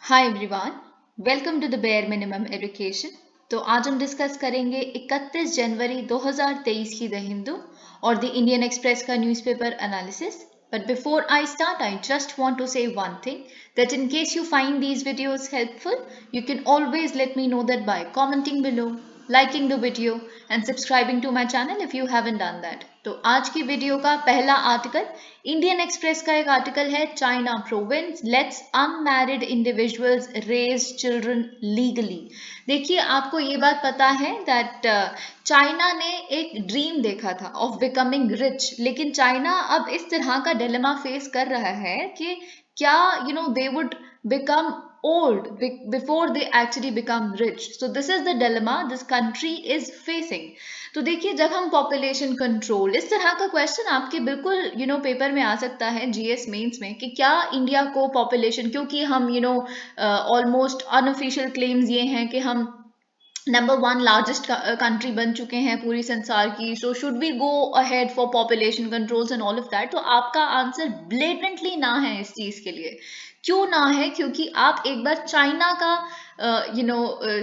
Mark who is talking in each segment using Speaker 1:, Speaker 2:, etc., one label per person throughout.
Speaker 1: Hi everyone, welcome to the bare minimum education. तो आज हम डिस्कस करेंगे 31 जनवरी 2023 की द हिंदू और द इंडियन एक्सप्रेस का newspaper analysis. But before I start, I just want to say one thing that in case you find these videos helpful, you can always let me know that by commenting below, liking the video and subscribing to my channel if you haven't done that. तो आज की video का पहला article Indian express का एक article है, China province lets unmarried individuals raise children legally. देखिए, आपको ये बात पता है दैट चाइना ने एक ड्रीम देखा था ऑफ बिकमिंग रिच, लेकिन चाइना अब इस तरह का डिलेमा फेस कर रहा है कि क्या they would become old before they actually become rich. So this is the dilemma this country is facing. तो देखिए, जब हम पॉपुलेशन कंट्रोल, इस तरह का क्वेश्चन आपके बिल्कुल पेपर में आ सकता है जीएस मेंस में कि क्या इंडिया को पॉपुलेशन, क्योंकि हम ऑलमोस्ट अनऑफिशियल क्लेम्स ये हैं कि हम नंबर वन लार्जेस्ट कंट्री बन चुके हैं पूरी संसार की, so should we go ahead for population controls and all of that. तो आपका आंसर ब्लेटेंटली ना है इस चीज के लिए। क्यों ना है? क्योंकि आप एक बार चाइना का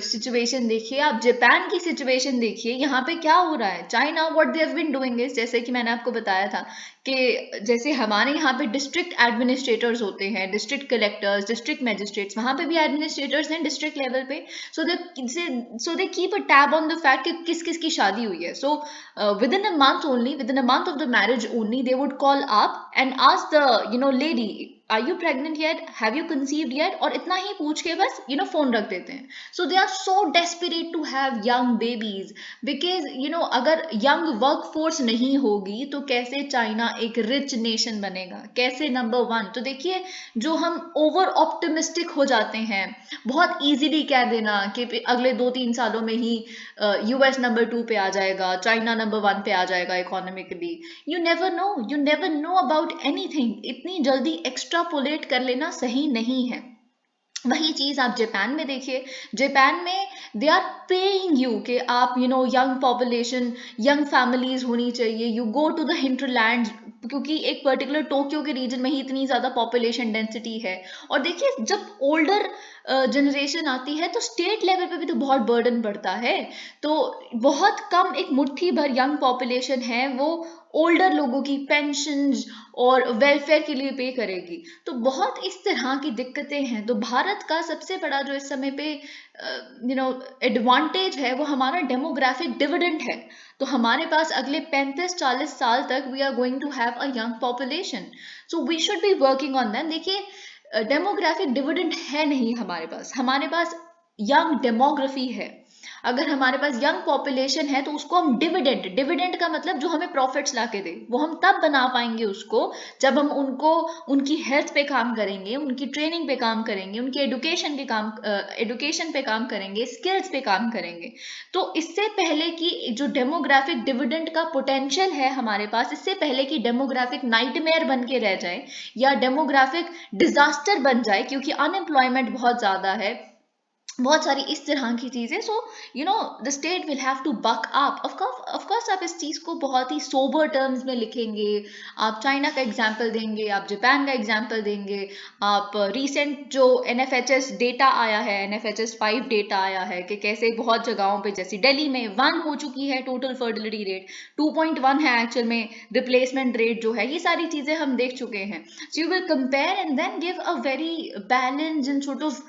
Speaker 1: सिचुएशन देखिए, आप जापान की सिचुएशन देखिए, यहाँ पे क्या हो रहा है। China what they have been doing is, जैसे कि मैंने आपको बताया था कि जैसे हमारे यहाँ पे डिस्ट्रिक्ट एडमिनिस्ट्रेटर्स होते हैं, डिस्ट्रिक्ट कलेक्टर्स, डिस्ट्रिक्ट मैजिस्ट्रेट्स, वहाँ पे भी एडमिनिस्ट्रेटर्स हैं डिस्ट्रिक्ट लेवल पे। So they keep a tab on the fact कि किस किस की शादी हुई है। So within a month only, within a month of the marriage only, they would call up and ask the lady, are you pregnant yet, have you conceived yet, और इतना ही पूछ के बस फोन रख देते हैं। So they are so desperate to have young babies because अगर young work force नहीं होगी तो कैसे चाइना एक रिच नेशन बनेगा, कैसे नंबर वन। तो देखिए, जो हम ओवर ऑप्टिमिस्टिक हो जाते हैं, बहुत इजीली कह देना कि अगले 2-3 सालों में ही यूएस नंबर 2 पे आ जाएगा, चाइना नंबर 1 पे आ जाएगा economically. You never know about anything. इतनी जल्दी एक्स्ट्रापोलेट कर लेना सही नहीं है। वही चीज आप जापान में देखिए, जापान में दे आर पेइंग यू कि आप यंग पॉपुलेशन, यंग फैमिलीज होनी चाहिए, you go to the hinterland, क्योंकि एक पर्टिकुलर टोक्यो के रीजन में ही इतनी ज्यादा पॉपुलेशन डेंसिटी है। और देखिए, जब ओल्डर जनरेशन आती है तो स्टेट लेवल पे भी तो बहुत बर्डन पड़ता है। तो बहुत कम, एक मुट्ठी भर यंग पॉपुलेशन है वो ओल्डर लोगों की पेंशन और वेलफेयर के लिए पे करेगी। तो बहुत इस तरह की दिक्कतें हैं। तो भारत का सबसे बड़ा जो इस समय पे एडवांटेज है वो हमारा डेमोग्राफिक डिविडेंड है। तो हमारे पास अगले 35-40 साल तक we are going to have a young population, so we should be working on that. देखिए, डेमोग्राफिक डिविडेंड है नहीं हमारे पास यंग डेमोग्राफी है। अगर हमारे पास यंग पॉपुलेशन है तो उसको हम डिविडेंड, डिविडेंड का मतलब जो हमें प्रॉफिट्स ला के दे, वो हम तब बना पाएंगे उसको जब हम उनको उनकी हेल्थ पे काम करेंगे, उनकी ट्रेनिंग पे काम करेंगे, उनके एडुकेशन पे काम करेंगे, स्किल्स पे काम करेंगे। तो इससे पहले कि जो डेमोग्राफिक डिविडेंड का पोटेंशियल है हमारे पास, इससे पहले कि डेमोग्राफिक नाइटमेयर बन के रह जाए या डेमोग्राफिक डिजास्टर बन जाए, क्योंकि अनएम्प्लॉयमेंट बहुत ज्यादा है, बहुत सारी इस तरह की चीजें। So the state will have to buck up. Of course आप इस चीज को बहुत ही सोबर टर्म्स में लिखेंगे, आप चाइना का एग्जांपल देंगे, आप जापान का एग्जांपल देंगे, आप रिसेंट जो एनएफएचएस डेटा आया है, एनएफएचएस 5 डेटा आया है कि कैसे बहुत जगहों पे, जैसे दिल्ली में 1 हो चुकी है टोटल फर्टिलिटी रेट, 2.1 है एक्चुअल में रिप्लेसमेंट रेट जो है, ये सारी चीजें हम देख चुके हैं। So you will compare and then give a very balanced and sort of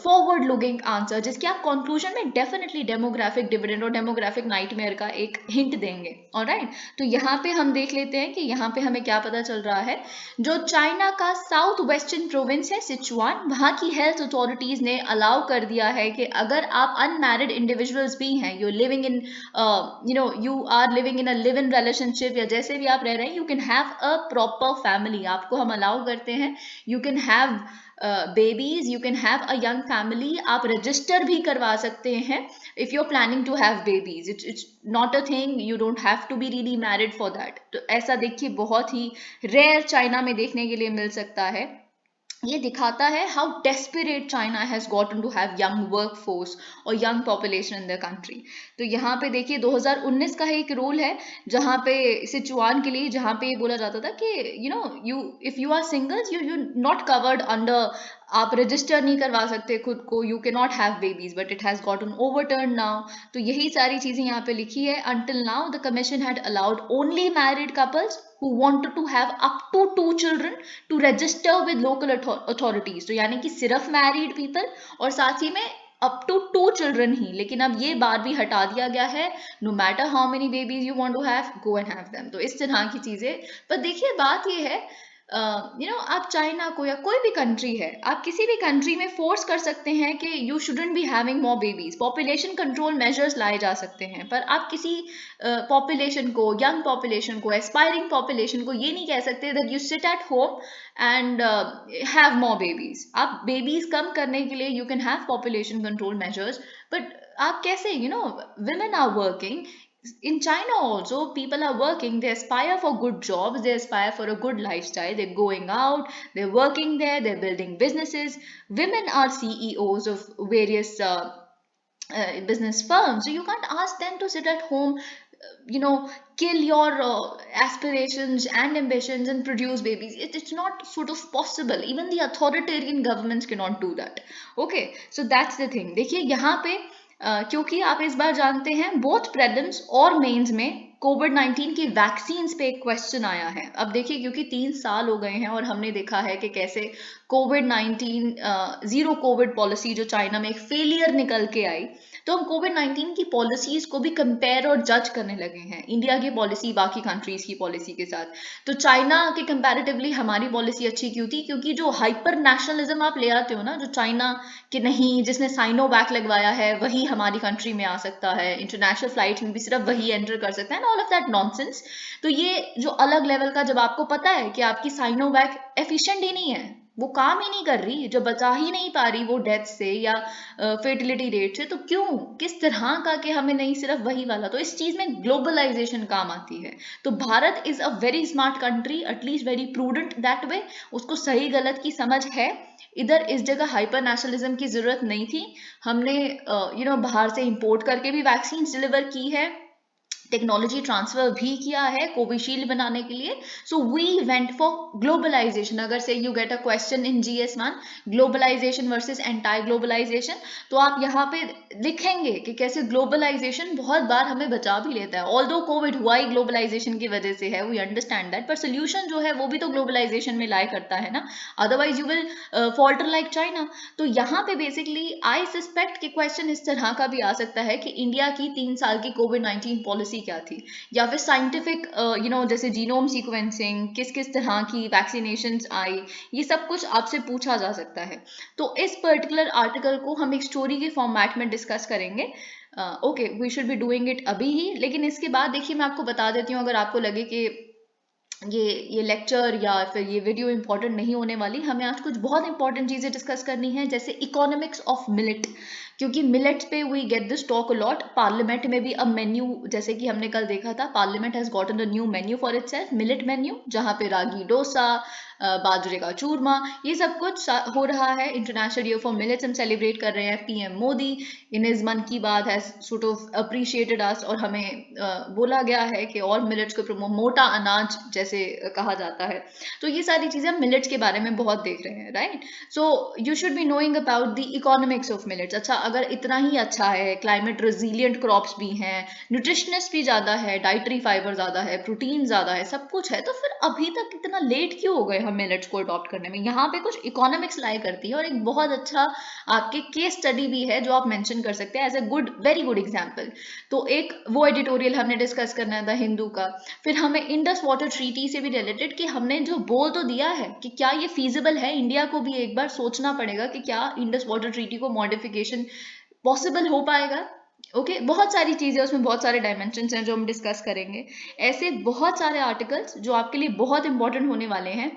Speaker 1: forward looking answer, जिसके आप कंक्लूजन में डेफिनेटली डेमोग्राफिक डिविडेंड और डेमोग्राफिक नाइटमेयर का एक हिंट देंगे। ऑलराइट, तो यहाँ पे हम देख लेते हैं कि यहाँ पे हमें क्या पता चल रहा है। जो चाइना का साउथ वेस्टर्न प्रोविंस है सिचुआन, वहाँ की हेल्थ अथॉरिटीज ने अलाउ कर दिया है कि अगर आप अनमैरिड इंडिविजुअल्स भी हैं, you living in you are living in a live in relationship, या जैसे भी आप रह रहे हैं, you can have a proper family. आपको हम अलाउ करते हैं, you can have babies, you can have a young family. आप रजिस्टर भी करवा सकते हैं if you are planning to have babies. It's not a thing, you don't have to be really married for that. तो ऐसा देखिए बहुत ही rare China में देखने के लिए मिल सकता है। ये दिखाता है how desperate China has gotten to have young work force और young population in the country. तो यहाँ पे देखिए 2019 का एक रूल है जहाँ पे सिचुआन के लिए, जहाँ पे बोला जाता था कि you if you are singles, you not covered under आप रजिस्टर नहीं करवा सकते खुद को, you can not have babies, but it has gotten overturn now. तो यही सारी चीजें यहाँ पे लिखी है। Until now the commission had allowed only married couples who wanted to have up to 2 children to register with local authorities। तो यानी कि सिर्फ मैरिड पीपल और साथ ही में अप टू 2 चिल्ड्रन ही। लेकिन अब ये बात भी हटा दिया गया है, no matter how many babies you want to have, go and have them. तो इस तरह की चीजें। पर देखिए बात ये है, आप चाइना को या कोई भी कंट्री है, आप किसी भी कंट्री में फोर्स कर सकते हैं कि you shouldn't be having more babies, population control measures लाए जा सकते हैं, पर आप किसी पॉपुलेशन को, यंग पॉपुलेशन को, एस्पायरिंग पॉपुलेशन को ये नहीं कह सकते that you sit at home and have more babies. आप बेबीज कम करने के लिए you can have population control measures, but आप कैसे, women are working. In China also, people are working, they aspire for good jobs, they aspire for a good lifestyle, they're going out, they're working there, they're building businesses. Women are CEOs of various business firms, so you can't ask them to sit at home, kill your aspirations and ambitions and produce babies. It's not sort of possible. Even the authoritarian governments cannot do that. Okay, so that's the thing. देखिए यहाँ पे क्योंकि आप इस बार जानते हैं both prelims और mains में कोविड-19 की वैक्सीन पे एक क्वेश्चन आया है। अब देखिए क्योंकि 3 साल हो गए हैं और हमने देखा है कि कैसे कोविड-19 जीरो कोविड पॉलिसी जो चाइना में एक फेलियर निकल के आई, तो हम कोविड-19 की पॉलिसीज को भी कंपेयर और जज करने लगे हैं, इंडिया की पॉलिसी बाकी कंट्रीज की पॉलिसी के साथ। तो चाइना के कंपैरेटिवली हमारी पॉलिसी अच्छी क्यों थी? क्योंकि जो हाइपर नेशनलिज्म आप ले आते हो ना, जो चाइना के नहीं, जिसने साइनोवैक लगवाया है वही हमारी कंट्री में आ सकता है, इंटरनेशनल फ्लाइट में भी सिर्फ वही एंटर कर सकता है, ऑल ऑफ दैट नॉनसेंस। तो ये जो अलग लेवल का, जब आपको पता है कि आपकी साइनोवैक एफिशिएंट ही नहीं है, वो काम ही नहीं कर रही, जो बचा ही नहीं पा रही वो डेथ से या फेर्टिलिटी रेट से, तो क्यों, किस तरह का कि हमें नहीं सिर्फ वही वाला। तो इस चीज में ग्लोबलाइजेशन काम आती है। तो Bharat is a very smart country, at least very prudent that way, उसको सही गलत की समझ है। इधर इस जगह हाइपर नेशनलिज्म की जरूरत नहीं थी। हमने बाहर से इंपोर्ट करके भी वैक्सीन डिलीवर की है, टेक्नोलॉजी ट्रांसफर भी किया है कोविशील्ड बनाने के लिए। So we went for globalisation. अगर से you get a question in GS1, globalisation versus anti globalisation, तो आप यहाँ पे लिखेंगे कि कैसे ग्लोबलाइजेशन बहुत बार हमें बचा भी लेता है। ऑल्दो कोविड हुआ ही ग्लोबलाइजेशन की वजह से है, वी अंडरस्टैंड दैट, पर सोल्यूशन जो है वो भी तो ग्लोबलाइजेशन में लाई करता है ना, otherwise you will falter like China. तो यहाँ पे बेसिकली आई सस्पेक्ट कि क्वेश्चन इस तरह का भी आ सकता है कि इंडिया की 3 साल की कोविड-19 पॉलिसी क्या थी, या फिर साइंटिफिक जैसे जीनोम सीक्वेंसिंग, किस किस तरह की वैक्सीनेशंस आई, ये सब कुछ आपसे पूछा जा सकता है। तो इस पर्टिकुलर आर्टिकल को हम एक स्टोरी के फॉर्मेट में डिस्कस करेंगे। Okay, we should be doing it अभी ही, लेकिन इसके बाद देखिए मैं आपको बता देती हूँ, अगर आपको लगे कि ये लेक्चर या फिर ये वीडियो इंपॉर्टेंट नहीं होने वाली, हमें आज कुछ बहुत इंपॉर्टेंट चीजें डिस्कस करनी है, जैसे इकोनॉमिक्स ऑफ मिलेट, क्योंकि मिलेट्स पे we get this talk a lot. Parliament में भी अब मेन्यू, जैसे कि हमने कल देखा था, parliament has gotten a new menu for itself, millet menu, जहाँ पे रागी डोसा, बाजरे का चूरमा, ये सब कुछ हो रहा है। इंटरनेशनल ईयर फॉर मिलेट्स हम सेलिब्रेट कर रहे हैं। PM मोदी इन हिज मन की बात हैज सॉर्ट ऑफ अप्रिशिएटेड अस, और हमें बोला गया है कि और मिलेट्स को प्रमोट, मोटा अनाज जैसे कहा जाता है। तो ये सारी चीजें हम मिलेट्स के बारे में बहुत देख रहे हैं, right? So you should be knowing about the economics of millets. अच्छा, अगर इतना ही अच्छा है, क्लाइमेट रेजिलिएंट क्रॉप्स भी हैं, न्यूट्रिशनिस्ट भी ज्यादा है, डाइटरी फाइबर ज्यादा है, प्रोटीन ज्यादा है, सब कुछ है, तो फिर अभी तक इतना लेट क्यों हो गए हम मिलेट्स को अडॉप्ट करने में? यहाँ पे कुछ इकोनॉमिक्स लाई करती है, और एक बहुत अच्छा आपके केस स्टडी भी है जो आप मेंशन कर सकते हैं as a good, very good example. तो एक वो एडिटोरियल हमने डिस्कस करना था हिंदू का। फिर हमें इंडस वाटर ट्रीटी से भी रिलेटेड, कि हमने जो बोल तो दिया है कि क्या ये फीजिबल है, इंडिया को भी एक बार सोचना पड़ेगा कि क्या इंडस वाटर ट्रीटी को मॉडिफिकेशन पॉसिबल हो पाएगा। ओके, बहुत सारी चीजें उसमें, बहुत सारे डायमेंशंस हैं जो हम डिस्कस करेंगे। ऐसे बहुत सारे आर्टिकल्स जो आपके लिए बहुत इंपॉर्टेंट होने वाले हैं।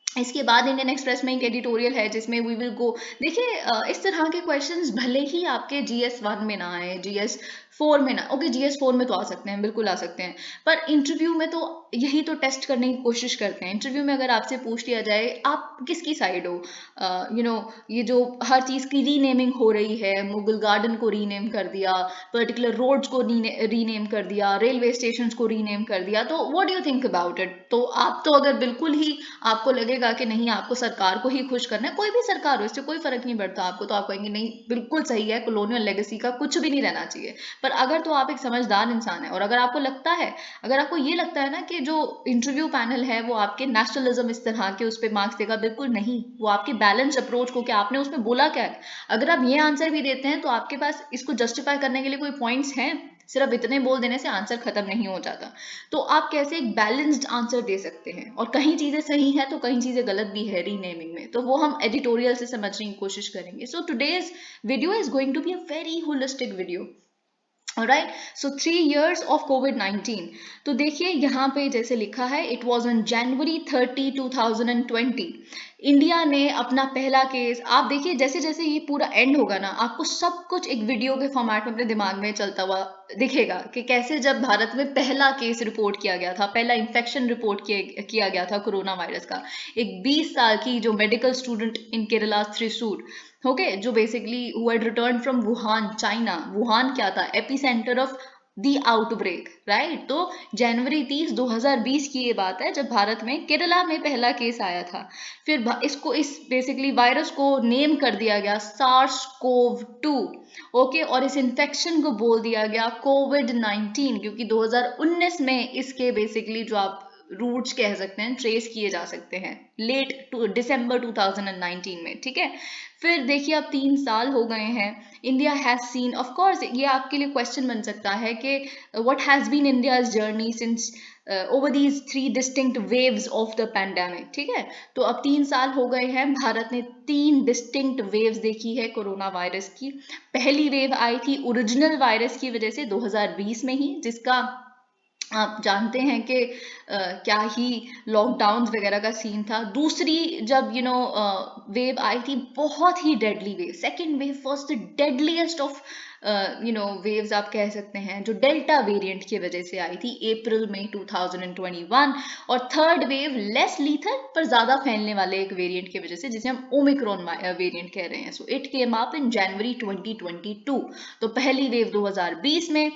Speaker 1: इसके बाद इंडियन एक्सप्रेस में एक एडिटोरियल है जिसमें वी विल गो, देखिए इस तरह के क्वेश्चंस भले ही आपके GS1 में ना आए, GS4 में ना, ओके GS4 में तो आ सकते हैं, बिल्कुल आ सकते हैं, पर इंटरव्यू में तो यही तो टेस्ट करने की कोशिश करते हैं। इंटरव्यू में अगर आपसे पूछ लिया जाए आप किसकी साइड हो, ये जो हर चीज की रीनेमिंग हो रही है, मुगल गार्डन को रीनेम कर दिया, पर्टिकुलर रोड्स को रीनेम कर दिया, रेलवे स्टेशन को रीनेम कर दिया, तो what do you think about it? तो आप तो अगर बिल्कुल ही आपको लगेगा लगेगा कि नहीं आपको सरकार को ही खुश करना है, कोई भी सरकार हो, इससे कोई फर्क नहीं पड़ता आपको, तो आप कहेंगे नहीं बिल्कुल सही है, कॉलोनियल लेगेसी का कुछ भी नहीं रहना चाहिए। पर अगर तो आप एक समझदार इंसान है और अगर आपको लगता है, अगर आपको ये लगता है ना कि जो इंटरव्यू पैनल है वो आपके नेशनलिज्म इस तरह के उस पर मार्क्स देगा, बिल्कुल नहीं, वो आपकी बैलेंस अप्रोच को, क्या आपने उसमें बोला क्या है, अगर आप ये आंसर भी देते हैं तो आपके पास इसको जस्टिफाई करने के लिए कोई पॉइंट्स हैं, सिर्फ इतने बोल देने से आंसर खत्म नहीं हो जाता। तो आप कैसे एक बैलेंस्ड आंसर दे सकते हैं, और कहीं चीजें सही है तो कहीं चीजें गलत भी है रीनेमिंग में, तो वो हम एडिटोरियल से समझने की कोशिश करेंगे। So today's video is going to be a very holistic video. Alright, so 3 years of COVID-19। तो देखिए यहाँ पे जैसे लिखा है, it was on January 30, 2020। India ने अपना पहला केस, आप देखिए जैसे जैसे ये पूरा एंड होगा ना, आपको सब कुछ एक वीडियो के फॉर्मेट में अपने दिमाग में चलता हुआ दिखेगा कि कैसे जब भारत में पहला केस रिपोर्ट किया गया था, पहला इन्फेक्शन रिपोर्ट किया गया था कोरोना वायरस का, एक 20 साल की जो medical student in Kerala Thrissur, okay, जो basically who had return from Wuhan China. Wuhan क्या था, epicentre of the outbreak, right. तो जनवरी 30 2020 की ये बात है जब भारत में केरला में पहला केस आया था। फिर इसको इस बेसिकली वायरस को नेम कर दिया गया SARS-CoV-2, ओके, और इस इन्फेक्शन को बोल दिया गया COVID-19, क्योंकि 2019 में इसके बेसिकली जो आप रूट्स कह सकते हैं ट्रेस किए जा सकते हैं लेट दिसंबर 2019 में, ठीक है। फिर देखिए अब 3 साल हो गए हैं, India has seen, of course ये आपके लिए क्वेश्चन बन सकता है कि what has been India's journey since over these 3 distinct waves of the pandemic, ठीक है। तो अब 3 साल हो गए हैं, भारत ने 3 डिस्टिंक्ट वेव्स देखी है कोरोना वायरस की। पहली वेव आई थी ओरिजिनल वायरस की वजह से 2020 में ही, जिसका आप जानते हैं कि क्या ही लॉकडाउन वगैरह का सीन था। दूसरी जब वेव आई थी, बहुत ही deadly wave, second wave was the deadliest of waves आप कह सकते हैं, जो डेल्टा वेरिएंट की वजह से आई थी अप्रैल में 2021। और थर्ड वेव लेस लीथल पर ज्यादा फैलने वाले एक वेरिएंट की वजह से, जिसे हम ओमिक्रॉन वेरिएंट कह रहे हैं। So it came up in January 2022। तो पहली वेव 2020 में,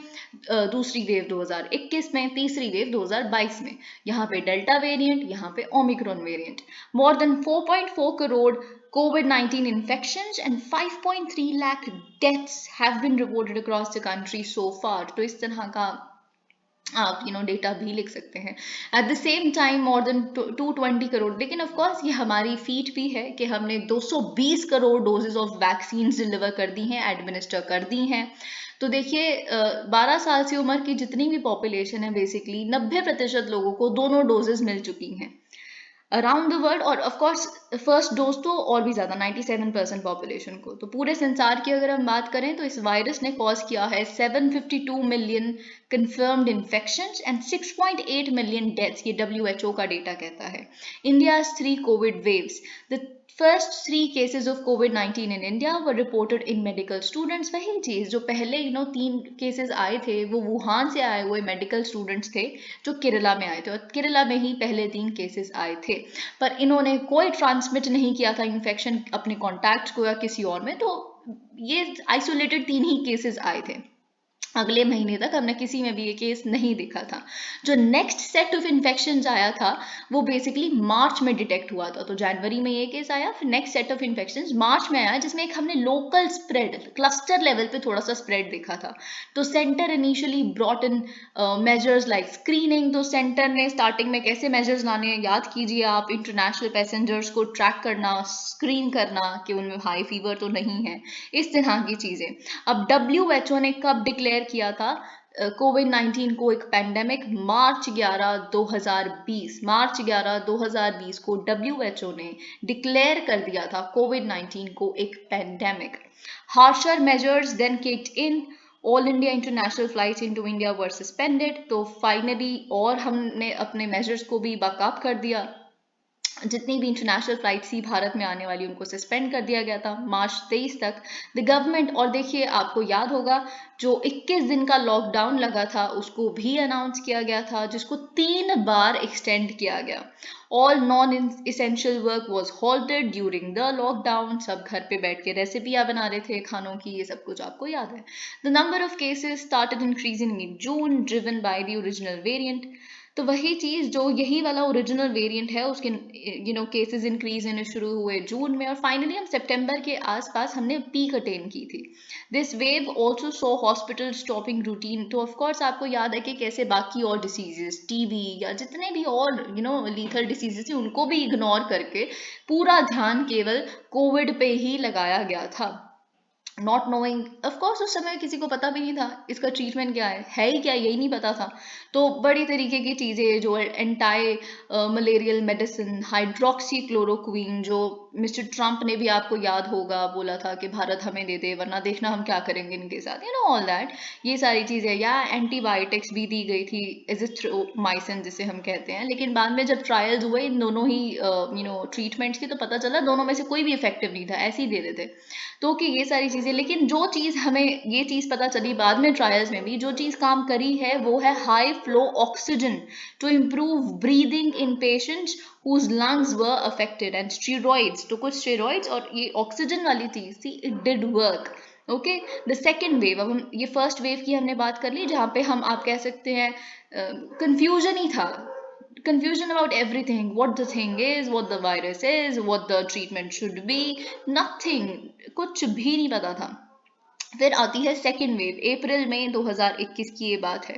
Speaker 1: दूसरी वेव 2021 में, तीसरी वेव 2022 में। यहाँ पे डेल्टा वेरिएंट, यहाँ पे Omicron variant. More than 4.4 crore COVID-19 infections and 5.3 lakh deaths have been reported across the country so far। तो इस तरह का आप डेटा भी लिख सकते हैं। At the same time more than 220 crore, लेकिन ऑफ कोर्स ये हमारी फीट भी है कि हमने 220 crore doses of vaccine deliver कर दी हैं, एडमिनिस्टर कर दी हैं। तो देखिए 12 साल से उम्र की जितनी भी पॉपुलेशन है, बेसिकली 90% लोगों को दोनों डोजेज मिल चुकी हैं अराउंड द वर्ल्ड। और ऑफ कोर्स फर्स्ट डोज तो और भी ज़्यादा 97% पॉपुलेशन को। तो पूरे संसार की अगर हम बात करें तो इस वायरस ने कॉज किया है 752 million confirmed infections and 6.8 million deaths, ये WHO का डेटा कहता है। India's 3 COVID waves, the first 3 cases of COVID-19 in India were reported in medical students। वही चीज जो पहले 3 केसेस आए थे वो वुहान से आए हुए मेडिकल स्टूडेंट्स थे जो केरला में आए थे, और केरला में ही पहले 3 केसेस आए थे। पर इन्होंने कोई ट्रांसमिट नहीं किया था इन्फेक्शन अपने कॉन्टैक्ट को या किसी और में, तो ये आइसोलेटेड 3 ही केसेस आए थे। अगले महीने तक हमने किसी में भी ये केस नहीं देखा था। जो नेक्स्ट सेट ऑफ इन्फेक्शन आया था वो बेसिकली मार्च में डिटेक्ट हुआ था। तो जनवरी में ये केस आया, फिर नेक्स्ट सेट ऑफ इन्फेक्शन मार्च में आया, जिसमें एक हमने लोकल स्प्रेड, क्लस्टर लेवल पे थोड़ा सा स्प्रेड देखा था। तो centre initially brought in measures like screening. तो सेंटर ने स्टार्टिंग में कैसे मेजर्स लाने, याद कीजिए आप, इंटरनेशनल पैसेंजर्स को ट्रैक करना, स्क्रीन करना कि उनमें हाई फीवर तो नहीं है, इस तरह की चीजें। अब WHO ने कब डिक्लेयर किया था COVID-19 को एक पैंडेमिक? मार्च 11 2020 को WHO ने डिक्लेयर कर दिया था COVID-19 को एक pandemic. Harsher measures then kicked in, all India international flights into India were suspended. तो फाइनली और हमने अपने मेजर्स को भी बकअप कर दिया, जितनी भी इंटरनेशनल फ्लाइट्स थी भारत में आने वाली उनको सस्पेंड कर दिया गया था मार्च 23 तक द गवर्नमेंट। और देखिए आपको याद होगा जो 21 दिन का लॉकडाउन लगा था उसको भी अनाउंस किया गया था, जिसको 3 बार एक्सटेंड किया गया। All non essential work was halted during the lockdown. सब घर पे बैठ के रेसिपियां बना रहे थे खानों की, ये सब कुछ आपको याद है। The number of cases started increasing in June driven by the original variant. तो वही चीज़ जो यही वाला ओरिजिनल वेरिएंट है उसके केसेस इंक्रीज होने शुरू हुए जून में, और फाइनली हम सितंबर के आसपास हमने पीक अटेन की थी। This wave also so hospital stopping routine. तो ऑफकोर्स आपको याद है कि कैसे बाकी और डिसीजेस, टीबी या जितने भी और लीथल डिसीजेस थे उनको भी इग्नोर करके पूरा ध्यान केवल कोविड पे ही लगाया गया था, नॉट नोइंग। ऑफकोर्स उस समय किसी को पता भी नहीं था इसका ट्रीटमेंट क्या है ही क्या, यही नहीं पता था। तो बड़ी तरीके की चीज़ें जो anti malarial medicine, hydroxy chloroquine, जो मिस्टर ट्रम्प ने भी आपको याद होगा बोला था कि भारत हमें दे दे वरना देखना हम क्या करेंगे इनके साथ, ऑल दैट, ये सारी चीज़ें, या एंटीबायोटिक्स भी दी गई थी, एजिथ्रोमाइसिन जिसे हम कहते हैं। लेकिन बाद में जब ट्रायल्स हुए इन दोनों ही ट्रीटमेंट्स की, तो पता चला दोनों में से कोई भी इफेक्टिव नहीं था, ऐसे ही दे रहे थे। तो कि ये सारी चीज़ें, लेकिन जो चीज़ हमें ये चीज़ पता चली बाद में ट्रायल्स में भी, जो चीज़ काम करी है वो है high flow oxygen to improve breathing in patients whose lungs were affected, and steroids, तो कुछ steroids और ये ऑक्सीजन वाली चीज़ थी, it did work. Okay, the second wave, अब हम ये फर्स्ट वेव की हमने बात कर ली जहाँ पे हम आप कह सकते हैं कंफ्यूजन ही था, confusion about everything, what the thing is, what the virus is, what the treatment should be, nothing, कुछ भी नहीं पता था। फिर आती है सेकेंड वेव, अप्रैल में 2021 की ये बात है।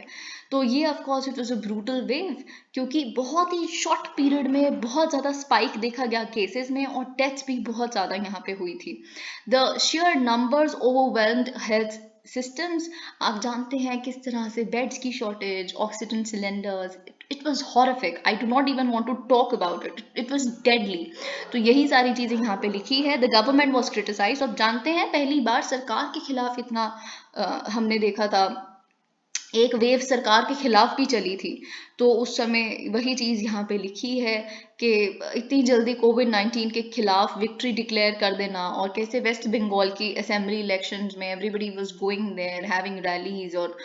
Speaker 1: तो ये of course it was a brutal wave, क्योंकि बहुत ही शॉर्ट पीरियड में बहुत ज़्यादा स्पाइक देखा गया केसेस में, और डेथ्स भी बहुत ज़्यादा यहाँ पे हुई थी। The sheer numbers overwhelmed health systems. आप जानते हैं किस तरह से बेड्स की shortage, oxygen cylinders, it was horrific, I do not even want to talk about it, it was deadly. तो यही सारी चीज़ें यहाँ पे लिखी है। The government was criticise. अब जानते हैं पहली बार सरकार के खिलाफ इतना हमने देखा था, एक वेव सरकार के खिलाफ भी चली थी। तो उस समय वही चीज़ यहाँ पे लिखी है कि इतनी जल्दी कोविड-19 के खिलाफ विक्ट्री डिक्लेयर कर देना, और कैसे वेस्ट बंगाल की असेंबली इलेक्शंस में everybody was going there having rallies, और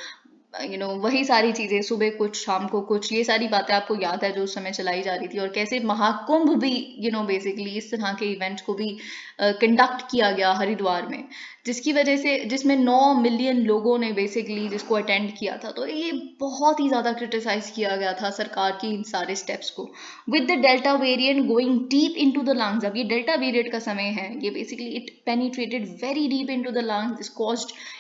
Speaker 1: वही सारी चीज़ें, सुबह कुछ शाम को कुछ, ये सारी बातें आपको याद है जो उस समय चलाई जा रही थी। और कैसे महाकुंभ भी बेसिकली इस तरह के इवेंट्स को भी कंडक्ट किया गया हरिद्वार में, जिसकी वजह से, जिसमें 9 मिलियन लोगों ने बेसिकली जिसको अटेंड किया था। तो ये बहुत ही ज़्यादा क्रिटिसाइज किया गया था सरकार की इन सारे स्टेप्स को। With the delta variant going deep into the lungs, अब ये डेल्टा वेरिएंट का समय है, ये basically it penetrated very deep into the lungs,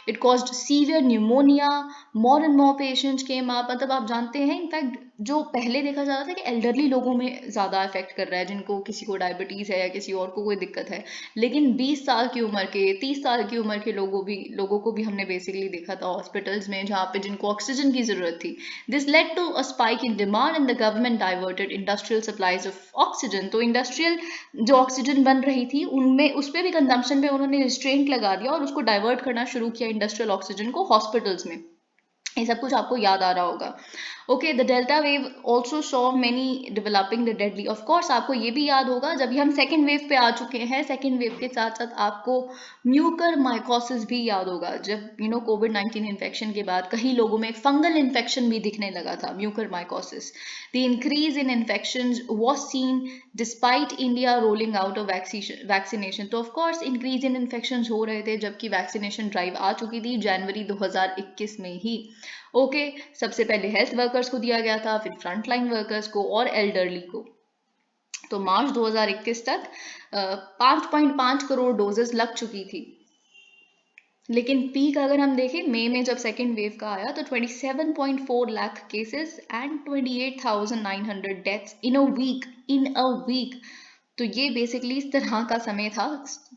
Speaker 1: it caused severe pneumonia, more and more patients came up. मतलब आप जानते हैं इनफैक्ट जो पहले देखा जाता था कि एल्डरली लोगों में ज़्यादा इफेक्ट कर रहा है, जिनको किसी को डायबिटीज़ है या किसी और को कोई दिक्कत है, लेकिन 20 साल की उम्र के, 30 साल की उम्र के लोगों को भी हमने बेसिकली देखा था हॉस्पिटल्स में, जहाँ पे जिनको ऑक्सीजन की ज़रूरत थी। This led to a spike in demand and the government diverted industrial supplies of oxygen. तो इंडस्ट्रियल जो ऑक्सीजन बन रही थी उनमें, उस पर भी कंजम्पशन पे उन्होंने रिस्ट्रेंट लगा दिया, और उसको डाइवर्ट करना शुरू किया इंडस्ट्रियल ऑक्सीजन को हॉस्पिटल्स में। ये सब कुछ आपको याद आ रहा होगा। Okay, the delta wave also saw many developing the deadly. Of course आपको ये भी याद होगा, जब हम सेकेंड वेव पे आ चुके हैं, सेकेंड वेव के साथ साथ आपको म्यूकर माइकोसिस भी याद होगा, जब कोविड-19 इन्फेक्शन के बाद कई लोगों में फंगल इन्फेक्शन भी दिखने लगा था, Mucor mycosis. The increase in infection was seen despite India rolling out of vaccination. तो ऑफकोर्स इंक्रीज इन इन्फेक्शन हो रहे थे जबकि वैक्सीनेशन ड्राइव आ चुकी थी जनवरी 2021 में ही। ओके, सबसे पहले हेल्थ वर्कर्स को दिया गया था, फिर फ्रंट लाइन वर्कर्स को और एल्डरली को। तो मार्च 2021 तक 5.5 करोड़ डोजेस लग चुकी थी। लेकिन पीक अगर हम देखें मई में जब सेकेंड वेव का आया, तो 27.4 lakh cases and 28,900 deaths in a week. तो ये बेसिकली इस तरह का समय था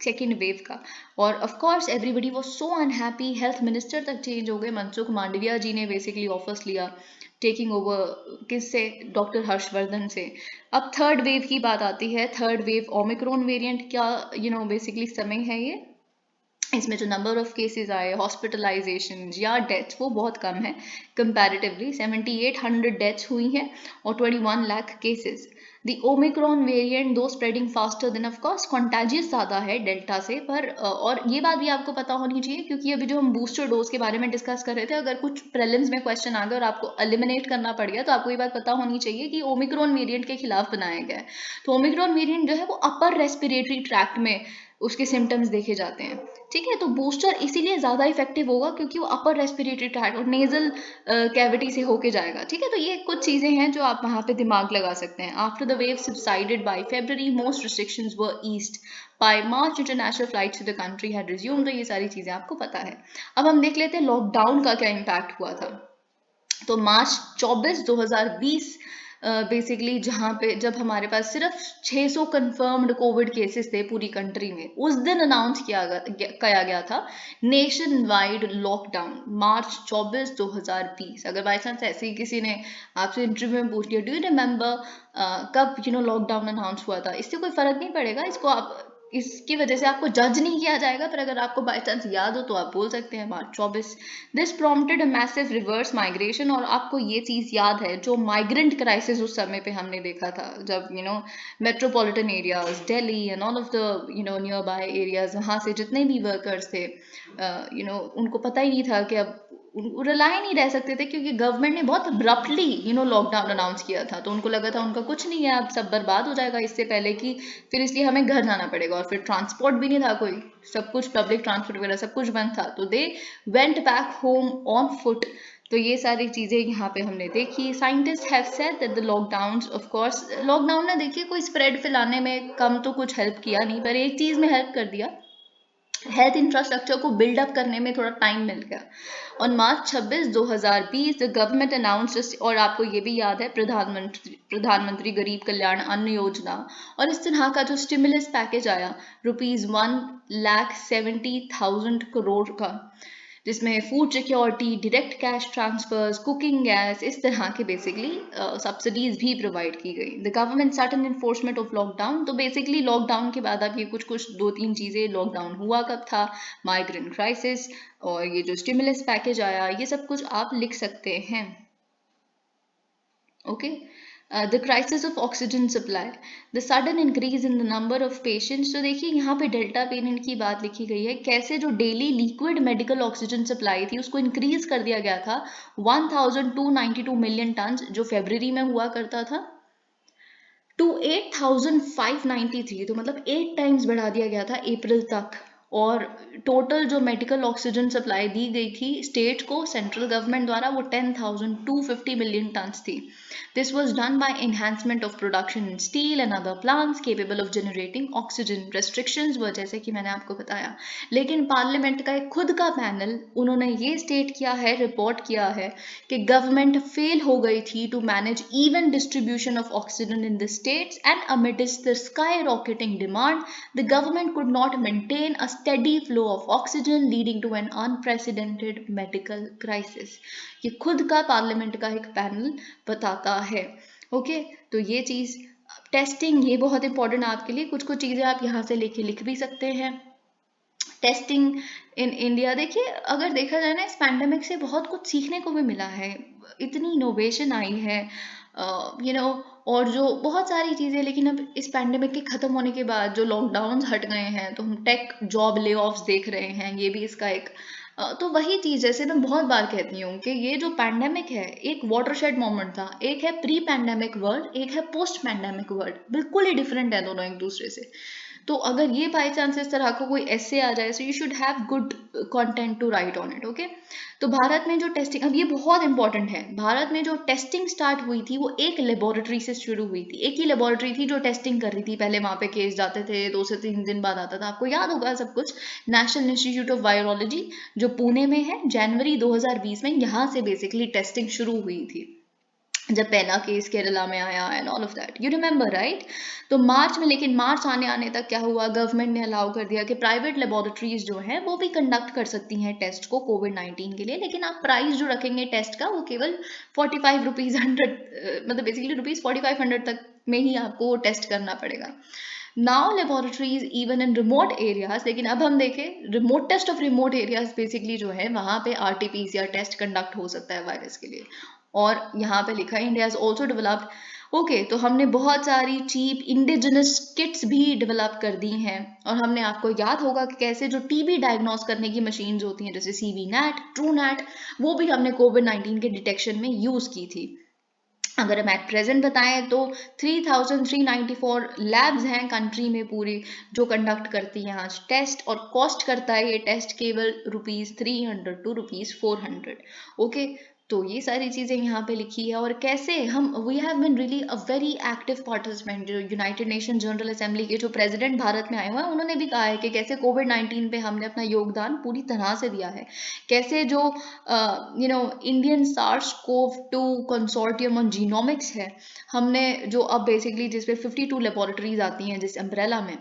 Speaker 1: सेकेंड वेव का। और of course everybody was so unhappy, health minister तक चेंज हो गए, मनसुख मांडविया जी ने बेसिकली ऑफिस लिया, टेकिंग ओवर किससे, डॉक्टर हर्षवर्धन से। अब थर्ड वेव की बात आती है, थर्ड वेव ओमिक्रॉन वेरिएंट का बेसिकली समय है ये। इसमें जो नंबर ऑफ केसेस आए, हॉस्पिटलाइजेशन या डेथ्स, वो बहुत कम है कंपैरेटिवली। 7800 डेथ्स हुई हैं और 21 lakh cases. The Omicron variant do spreading faster than, of course contagious ज़्यादा है डेल्टा से, पर और ये बात भी आपको पता होनी चाहिए, क्योंकि अभी जो हम बूस्टर डोज के बारे में डिस्कस कर रहे थे, अगर कुछ प्रीलिम्स में क्वेश्चन आ गया और आपको एलिमिनेट करना पड़ गया, तो आपको ये बात पता होनी चाहिए कि ओमिक्रॉन वेरिएंट के खिलाफ बनाया गया है। तो ओमिक्रॉन वेरिएंट जो है वो अपर रेस्पिरेटरी ट्रैक्ट में उसके सिम्टम्स देखे जाते हैं। ठीक है, तो बूस्टर इसीलिए ज़्यादा इफेक्टिव होगा क्योंकि वो अपर रेस्पिरेटरी ट्रैक्ट और नेजल कैविटी से होके जाएगा। ठीक है, तो ये कुछ चीज़ें हैं जो आप वहाँ पे दिमाग लगा सकते हैं। After the wave subsided by February, most restrictions were eased by March, international flights to the country had resumed. तो ये सारी चीज़ें आपको पता है। अब हम देख लेते हैं लॉकडाउन का क्या इम्पैक्ट हुआ था। तो मार्च 24 2020 बेसिकली जहाँ पे जब हमारे पास सिर्फ 600 कंफर्म्ड कोविड केसेस थे पूरी कंट्री में, उस दिन अनाउंस किया गया था नेशन वाइड लॉकडाउन। मार्च 24 2020। अगर बाई चांस ऐसे ही किसी ने आपसे इंटरव्यू में पूछ लिया डू यू रिमेंबर कब लॉकडाउन अनाउंस हुआ था, इससे कोई फर्क नहीं पड़ेगा। इसकी वजह से आपको जज नहीं किया जाएगा, पर अगर आपको बाई चांस याद हो तो आप बोल सकते हैं मार्च 24। This prompted a massive reverse migration. और आपको ये चीज़ याद है जो माइग्रेंट क्राइसिस उस समय पे हमने देखा था, जब metropolitan areas Delhi and all of the near by areas, वहाँ से जितने भी वर्कर्स थे उनको पता ही नहीं था कि अब रिलाय नहीं रह सकते थे, क्योंकि गवर्नमेंट ने बहुत अब्रप्टली लॉकडाउन अनाउंस किया था। तो उनको लगा था उनका कुछ नहीं है, अब सब बर्बाद हो जाएगा इससे पहले कि फिर इसलिए हमें घर जाना पड़ेगा। और फिर ट्रांसपोर्ट भी नहीं था कोई, सब कुछ पब्लिक ट्रांसपोर्ट वगैरह सब कुछ बंद था, तो they went back home on foot. तो ये सारी चीज़ें यहाँ पे हमने देखी। Scientist have said that the lockdown, of course lockdown ने देखिए कोई स्प्रेड फैलाने में कम तो कुछ हेल्प किया नहीं, पर एक चीज़ में हेल्प कर दिया, हेल्थ इंफ्रास्ट्रक्चर को बिल्डअप करने में थोड़ा टाइम मिल गया। On March 26 2020 the government announce, और आपको ये भी याद है प्रधानमंत्री गरीब कल्याण अन्न योजना और इस तरह का जो स्टिमुलस पैकेज आया ₹1,70,000 करोड़ का, जिसमें food security, direct cash transfers, cooking gas, इस तरह के बेसिकली सब्सिडीज भी प्रोवाइड की गई। The government certain enforcement of lockdown. तो बेसिकली लॉकडाउन के बाद अब ये कुछ दो तीन चीज़ें, लॉकडाउन हुआ कब था, माइग्रेंट क्राइसिस और ये जो स्टिमुलस पैकेज आया, ये सब कुछ आप लिख सकते हैं। Okay. The crisis of oxygen supply, the sudden increase in the number of patients. तो देखिए यहाँ पे डेल्टा वेरिएंट की बात लिखी गई है, कैसे जो daily liquid medical oxygen supply थी उसको इंक्रीज कर दिया गया था 1292 मिलियन टन, जो फरवरी में हुआ करता था, टू 8593। तो मतलब 8 टाइम्स बढ़ा दिया गया था अप्रैल तक। और टोटल जो मेडिकल ऑक्सीजन सप्लाई दी गई थी स्टेट को सेंट्रल गवर्नमेंट द्वारा, वो 10,250 मिलियन टन्स थी। This was done by enhancement of production in steel and other plants capable of generating oxygen. Restrictions वो जैसे कि मैंने आपको बताया, लेकिन पार्लियामेंट का एक खुद का पैनल, उन्होंने ये स्टेट किया है, रिपोर्ट किया है कि गवर्नमेंट फेल हो गई थी to manage even distribution of oxygen in the states and amidst the skyrocketing demand, the government could not maintain a steady flow of oxygen, leading to an unprecedented medical crisis. ये खुद का parliament का एक panel बताता है। Okay, तो ये चीज़ testing, ये बहुत इंपॉर्टेंट है आपके लिए। कुछ कुछ चीज़ें आप यहाँ से लेके लिख भी सकते हैं। टेस्टिंग इन इंडिया, देखिए अगर देखा जाए ना, इस पैंडेमिक से बहुत कुछ सीखने को भी मिला है, इतनी इनोवेशन आई है और जो बहुत सारी चीज़ें। लेकिन अब इस पैंडेमिक के ख़त्म होने के बाद जो लॉकडाउन हट गए हैं, तो हम टेक जॉब ले ऑफ्स देख रहे हैं, ये भी इसका एक तो वही चीज़, जैसे मैं बहुत बार कहती हूँ कि ये जो पैंडेमिक है एक वाटरशेड मोमेंट था। एक है प्री पैंडेमिक वर्ल्ड, एक है पोस्ट पैंडेमिक वर्ल्ड, बिल्कुल ही डिफरेंट है दोनों एक दूसरे से। तो अगर ये बाई चांस इस तरह का कोई ऐसे आ जाए, so you should have good content to write on it. Okay, तो भारत में जो टेस्टिंग, अब ये बहुत इंपॉर्टेंट है, भारत में जो टेस्टिंग स्टार्ट हुई थी वो एक लेबोरेटरी से शुरू हुई थी। एक ही लेबोरेटरी थी जो टेस्टिंग कर रही थी। पहले वहाँ पे केस जाते थे, 2 से 3 दिन बाद आता था, आपको याद होगा सब कुछ। नेशनल इंस्टीट्यूट ऑफ वायरोलॉजी जो पुणे में है, जनवरी 2020 में यहाँ से बेसिकली टेस्टिंग शुरू हुई थी, जब पहला केस केरला में आया and all of that, you remember right. तो मार्च में, लेकिन मार्च आने तक क्या हुआ, गवर्नमेंट ने अलाउ कर दिया कि प्राइवेट लेबोरेटरीज जो हैं वो भी कंडक्ट कर सकती हैं टेस्ट को कोविड-19 के लिए, लेकिन आप प्राइस जो रखेंगे टेस्ट का वो केवल 45 रुपीज़ 100, मतलब बेसिकली ₹4500 तक में ही आपको टेस्ट करना पड़ेगा। Now laboratories even in remote areas, लेकिन अब हम देखें remotest of remote areas basically जो है वहाँ पे RT-PCR टेस्ट कंडक्ट हो सकता है वायरस के लिए। और यहाँ पे लिखा है India has also developed. Okay, तो हमने बहुत सारी चीप इंडिजिनस किट्स भी डेवलप कर दी हैं। और हमने, आपको याद होगा कि कैसे जो टीबी डायग्नोस करने की मशीन्स होती हैं जैसे CV-NAT, TrueNAT, वो भी हमने कोविड-19 के डिटेक्शन में यूज़ की थी। अगर हम एट प्रेजेंट बताएं तो 3,394 लैब्स हैं कंट्री में पूरी जो कंडक्ट करती हैं आज टेस्ट, और कॉस्ट करता है ये टेस्ट केवल ₹300 टू ₹400। ओके, तो ये सारी चीज़ें यहाँ पे लिखी है। और कैसे हम we have bin really a very active participant. जो यूनाइटेड नेशन जनरल असेंबली के जो प्रेसिडेंट भारत में आए हुए हैं उन्होंने भी कहा है कि कैसे कोविड-19 पे हमने अपना योगदान पूरी तरह से दिया है। कैसे जो Indian SARS CoV 2 consortium on genomics है, हमने जो अब बेसिकली जिस पे 52 लेबोरेटरीज आती हैं जिस अम्ब्रेला में,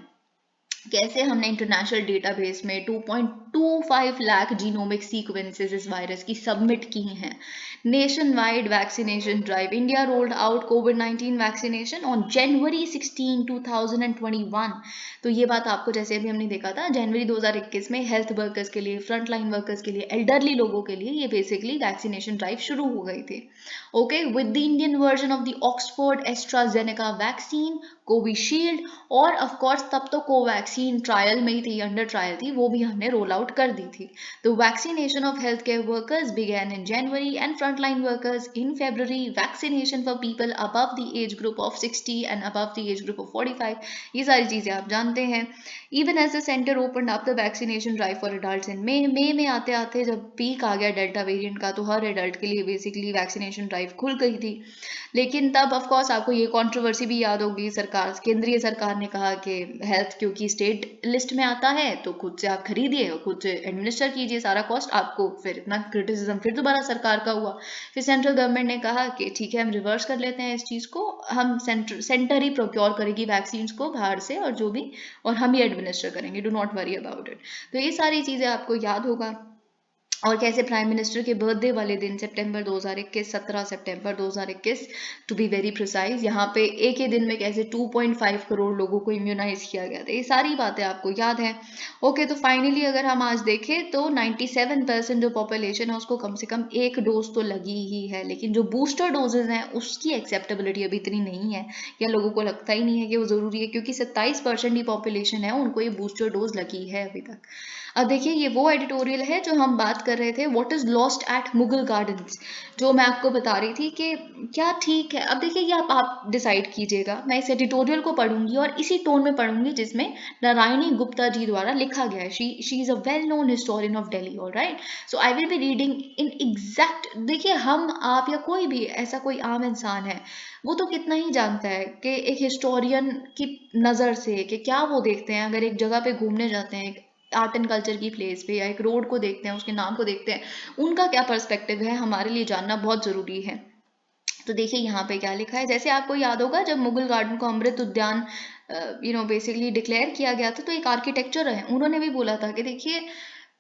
Speaker 1: कैसे हमने इंटरनेशनल डेटाबेस में 2.25 लाख जीनोमिक सीक्वेंसेस इस वायरस की सबमिट की हैं। Nation wide vaccination drive, India rolled out covid vaccination on January 16 2021। तो ये बात आपको जैसे अभी हमने देखा था जनवरी 2021 में हेल्थ वर्कर्स के लिए, फ्रंट लाइन वर्कर्स के लिए, एल्डरली लोगों के लिए ये बेसिकली वैक्सीनेशन ड्राइव शुरू हो गई थी। Okay, with the Indian version of the Oxford AstraZeneca vaccine, Covishield, और ऑफ कोर्स तब तो कोवैक्सीन ट्रायल में ही थी, अंडर ट्रायल थी, वो भी हमने रोल आउट कर दी थी। तो vaccination of health care workers began in January and front line workers in February. Vaccination for people above the age group of 60 and above the age group of 45। ये सारी चीजें आप जानते हैं। Even as the centre open up the vaccination drive for adults in मई में आते आते जब पीक आ गया डेल्टा वेरिएंट का, तो हर एडल्ट के लिए बेसिकली वैक्सीनेशन ड्राइव खुल गई थी। लेकिन तब ऑफ कोर्स आपको ये कंट्रोवर्सी भी याद होगी, सरकार, केंद्रीय सरकार ने कहा कि हेल्थ क्योंकि स्टेट लिस्ट में आता है तो खुद से आप खरीदिए और खुद से एडमिनिस्टर कीजिए सारा कॉस्ट आपको। फिर इतना क्रिटिसिज्म फिर दोबारा सरकार का हुआ। फिर सेंट्रल गवर्नमेंट ने कहा कि ठीक है हम रिवर्स कर लेते हैं इस चीज़ को, हम सेंटर ही प्रोक्योर करेगी वैक्सीन को बाहर से और जो भी, और हम ही एडमिनिस्टर करेंगे, do not worry about it. तो ये सारी चीज़ें आपको याद होगा। और कैसे प्राइम मिनिस्टर के बर्थडे वाले दिन सितंबर 2021, 17 सितंबर 2021 टू बी वेरी प्रिसाइज, यहाँ पे एक ही दिन में कैसे 2.5 करोड़ लोगों को इम्यूनाइज किया गया था। ये सारी बातें आपको याद है। ओके, तो फाइनली अगर हम आज देखें तो 97% जो पॉपुलेशन है उसको कम से कम एक डोज तो लगी ही है, लेकिन जो बूस्टर डोजेज हैं उसकी एक्सेप्टेबिलिटी अभी इतनी नहीं है, या लोगों को लगता ही नहीं है कि वो ज़रूरी है, क्योंकि 27% ही पॉपुलेशन है उनको ये बूस्टर डोज लगी है अभी तक। अब देखिए ये वो एडिटोरियल है जो हम बात कर रहे थे, what is lost at Mughal Gardens, जो मैं आपको बता रही थी कि क्या ठीक है। अब देखिए ये आप डिसाइड कीजिएगा। मैं इस एडिटोरियल को पढ़ूंगी और इसी टोन में पढ़ूंगी जिसमें नारायणी गुप्ता जी द्वारा लिखा गया है। She is a well known historian of Delhi, alright. So I will be reading in exact. देखिए हम, आप या कोई भी ऐसा कोई आम इंसान है, वो तो कितना ही जानता है कि एक हिस्टोरियन की नज़र से कि क्या वो देखते हैं अगर एक जगह पे घूमने जाते हैं, आर्ट एंड कल्चर की प्लेस पे, या एक रोड को देखते हैं, उसके नाम को देखते हैं, उनका क्या पर्सपेक्टिव है हमारे लिए जानना बहुत ज़रूरी है। तो देखिए यहाँ पे क्या लिखा है। जैसे आपको याद होगा जब मुगल गार्डन को अमृत उद्यान बेसिकली डिक्लेयर किया गया था, तो एक आर्किटेक्चर है उन्होंने भी बोला था कि देखिए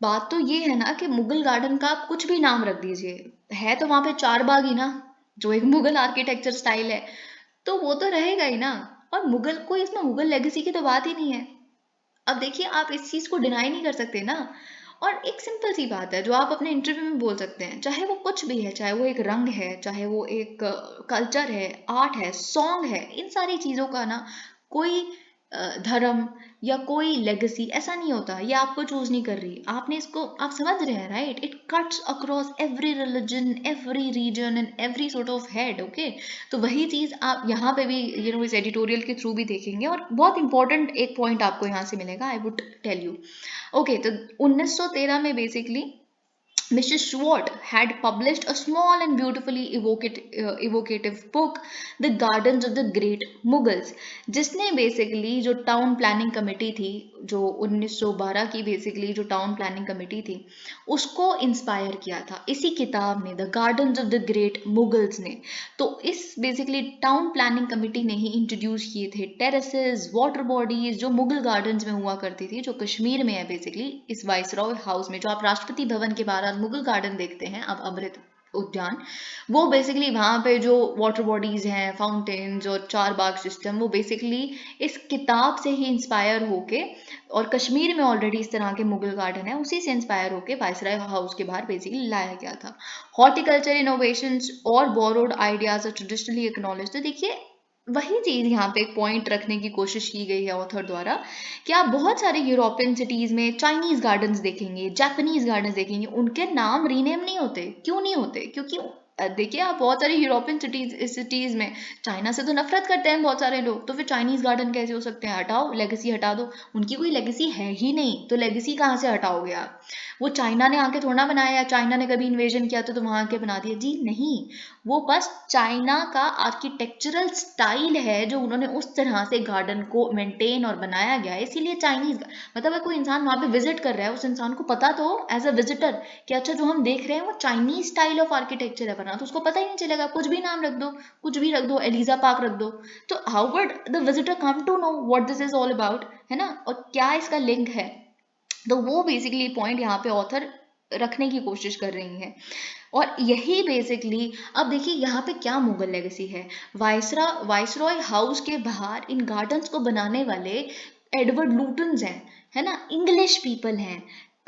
Speaker 1: बात तो ये है ना कि मुगल गार्डन का आप कुछ भी नाम रख दीजिए, है तो वहां पे चार बाग ही ना, जो एक मुगल आर्किटेक्चर स्टाइल है, तो वो तो रहेगा ही ना। और मुगल, कोई इसमें मुगल लेगेसी की तो बात ही नहीं है। अब देखिए आप इस चीज को डिनाई नहीं कर सकते ना। और एक सिंपल सी बात है जो आप अपने इंटरव्यू में बोल सकते हैं, चाहे वो कुछ भी है, चाहे वो एक रंग है, चाहे वो एक कल्चर है, आर्ट है, सॉन्ग है, इन सारी चीजों का ना कोई धर्म या कोई लेगेसी ऐसा नहीं होता। ये आपको चूज नहीं कर रही, आपने इसको, आप समझ रहे हैं right, it cuts across every religion, every region and every sort of head. Okay, तो वही चीज आप यहाँ पे भी इस एडिटोरियल के थ्रू भी देखेंगे। और बहुत इंपॉर्टेंट एक पॉइंट आपको यहाँ से मिलेगा, I would tell you. Okay, तो 1913 में basically Mrs. Schwartz had published a small and beautifully evocative book, The Gardens of the Great Mughals, जिसने बेसिकली जो टाउन प्लानिंग कमेटी थी, जो 1912 की बेसिकली जो टाउन प्लानिंग कमेटी थी, उसको इंस्पायर किया था इसी किताब ने, the gardens of the great Mughals ने। तो इस बेसिकली टाउन प्लानिंग कमेटी ने ही इंट्रोड्यूस किए थे टेरेसेस, वाटर बॉडीज, जो मुगल गार्डन्स में हुआ करती थी, जो कश्मीर में है बेसिकली, इस वाइसरॉय हाउस में, जो आप राष्ट्रपति भवन के बाहर मुगल गार्डन देखते हैं अब, अमृत उद्यान, वो बेसिकली वहां पे जो वाटर बॉडीज हैं, फाउंटेन्स और चार बाग सिस्टम, वो बेसिकली इस किताब से ही इंस्पायर होके, और कश्मीर में ऑलरेडी इस तरह के मुगल गार्डन है, उसी से इंस्पायर होके वाइसरॉय हाउस के बाहर बेसिकली लाया गया था। हॉर्टिकल्चर इनोवेशंस और borrowed ideas are traditionally acknowledge. तो देखिए वही चीज यहाँ पे एक पॉइंट रखने की कोशिश की गई है ऑथर द्वारा, कि आप बहुत सारे यूरोपियन सिटीज में चाइनीज गार्डन्स देखेंगे, जापानीज गार्डन्स देखेंगे, उनके नाम रीनेम नहीं होते। क्यों नहीं होते? क्योंकि देखिए आप बहुत सारे यूरोपियन सिटीज में चाइना से तो नफरत करते हैं बहुत सारे लोग, तो फिर चाइनीज गार्डन कैसे हो सकते हैं? हटाओ, लेगेसी हटा दो। उनकी कोई लेगेसी है ही नहीं, तो लेगेसी कहाँ से हटाओगे आप? वो चाइना ने आके थोड़ा ना बनाया, चाइना ने कभी इन्वेजन किया तो वहां आके बना दिया? जी नहीं, वो बस चाइना का आर्किटेक्चरल स्टाइल है जो उन्होंने उस तरह से गार्डन को मेंटेन और बनाया गया है, इसीलिए चाइनीज। मतलब अगर कोई इंसान वहां पे विजिट कर रहा है, उस इंसान को पता तो एज अ विजिटर कि अच्छा जो हम देख रहे हैं वो चाइनीज स्टाइल ऑफ आर्किटेक्चर है बना, तो उसको पता ही नहीं चलेगा। कुछ भी नाम रख दो, कुछ भी रख दो, एलिजा पार्क रख दो, तो how would the visitor come to know what this is all about, है ना? और क्या इसका लिंक है? तो वो बेसिकली पॉइंट यहाँ पे ऑथर रखने की कोशिश कर रही हैं। और यही बेसिकली, अब देखिए यहाँ पे क्या मुगल लेगेसी है। वाइसरॉय हाउस के बाहर इन गार्डन्स को बनाने वाले एडवर्ड लूटन्स हैं, है ना, इंग्लिश पीपल हैं।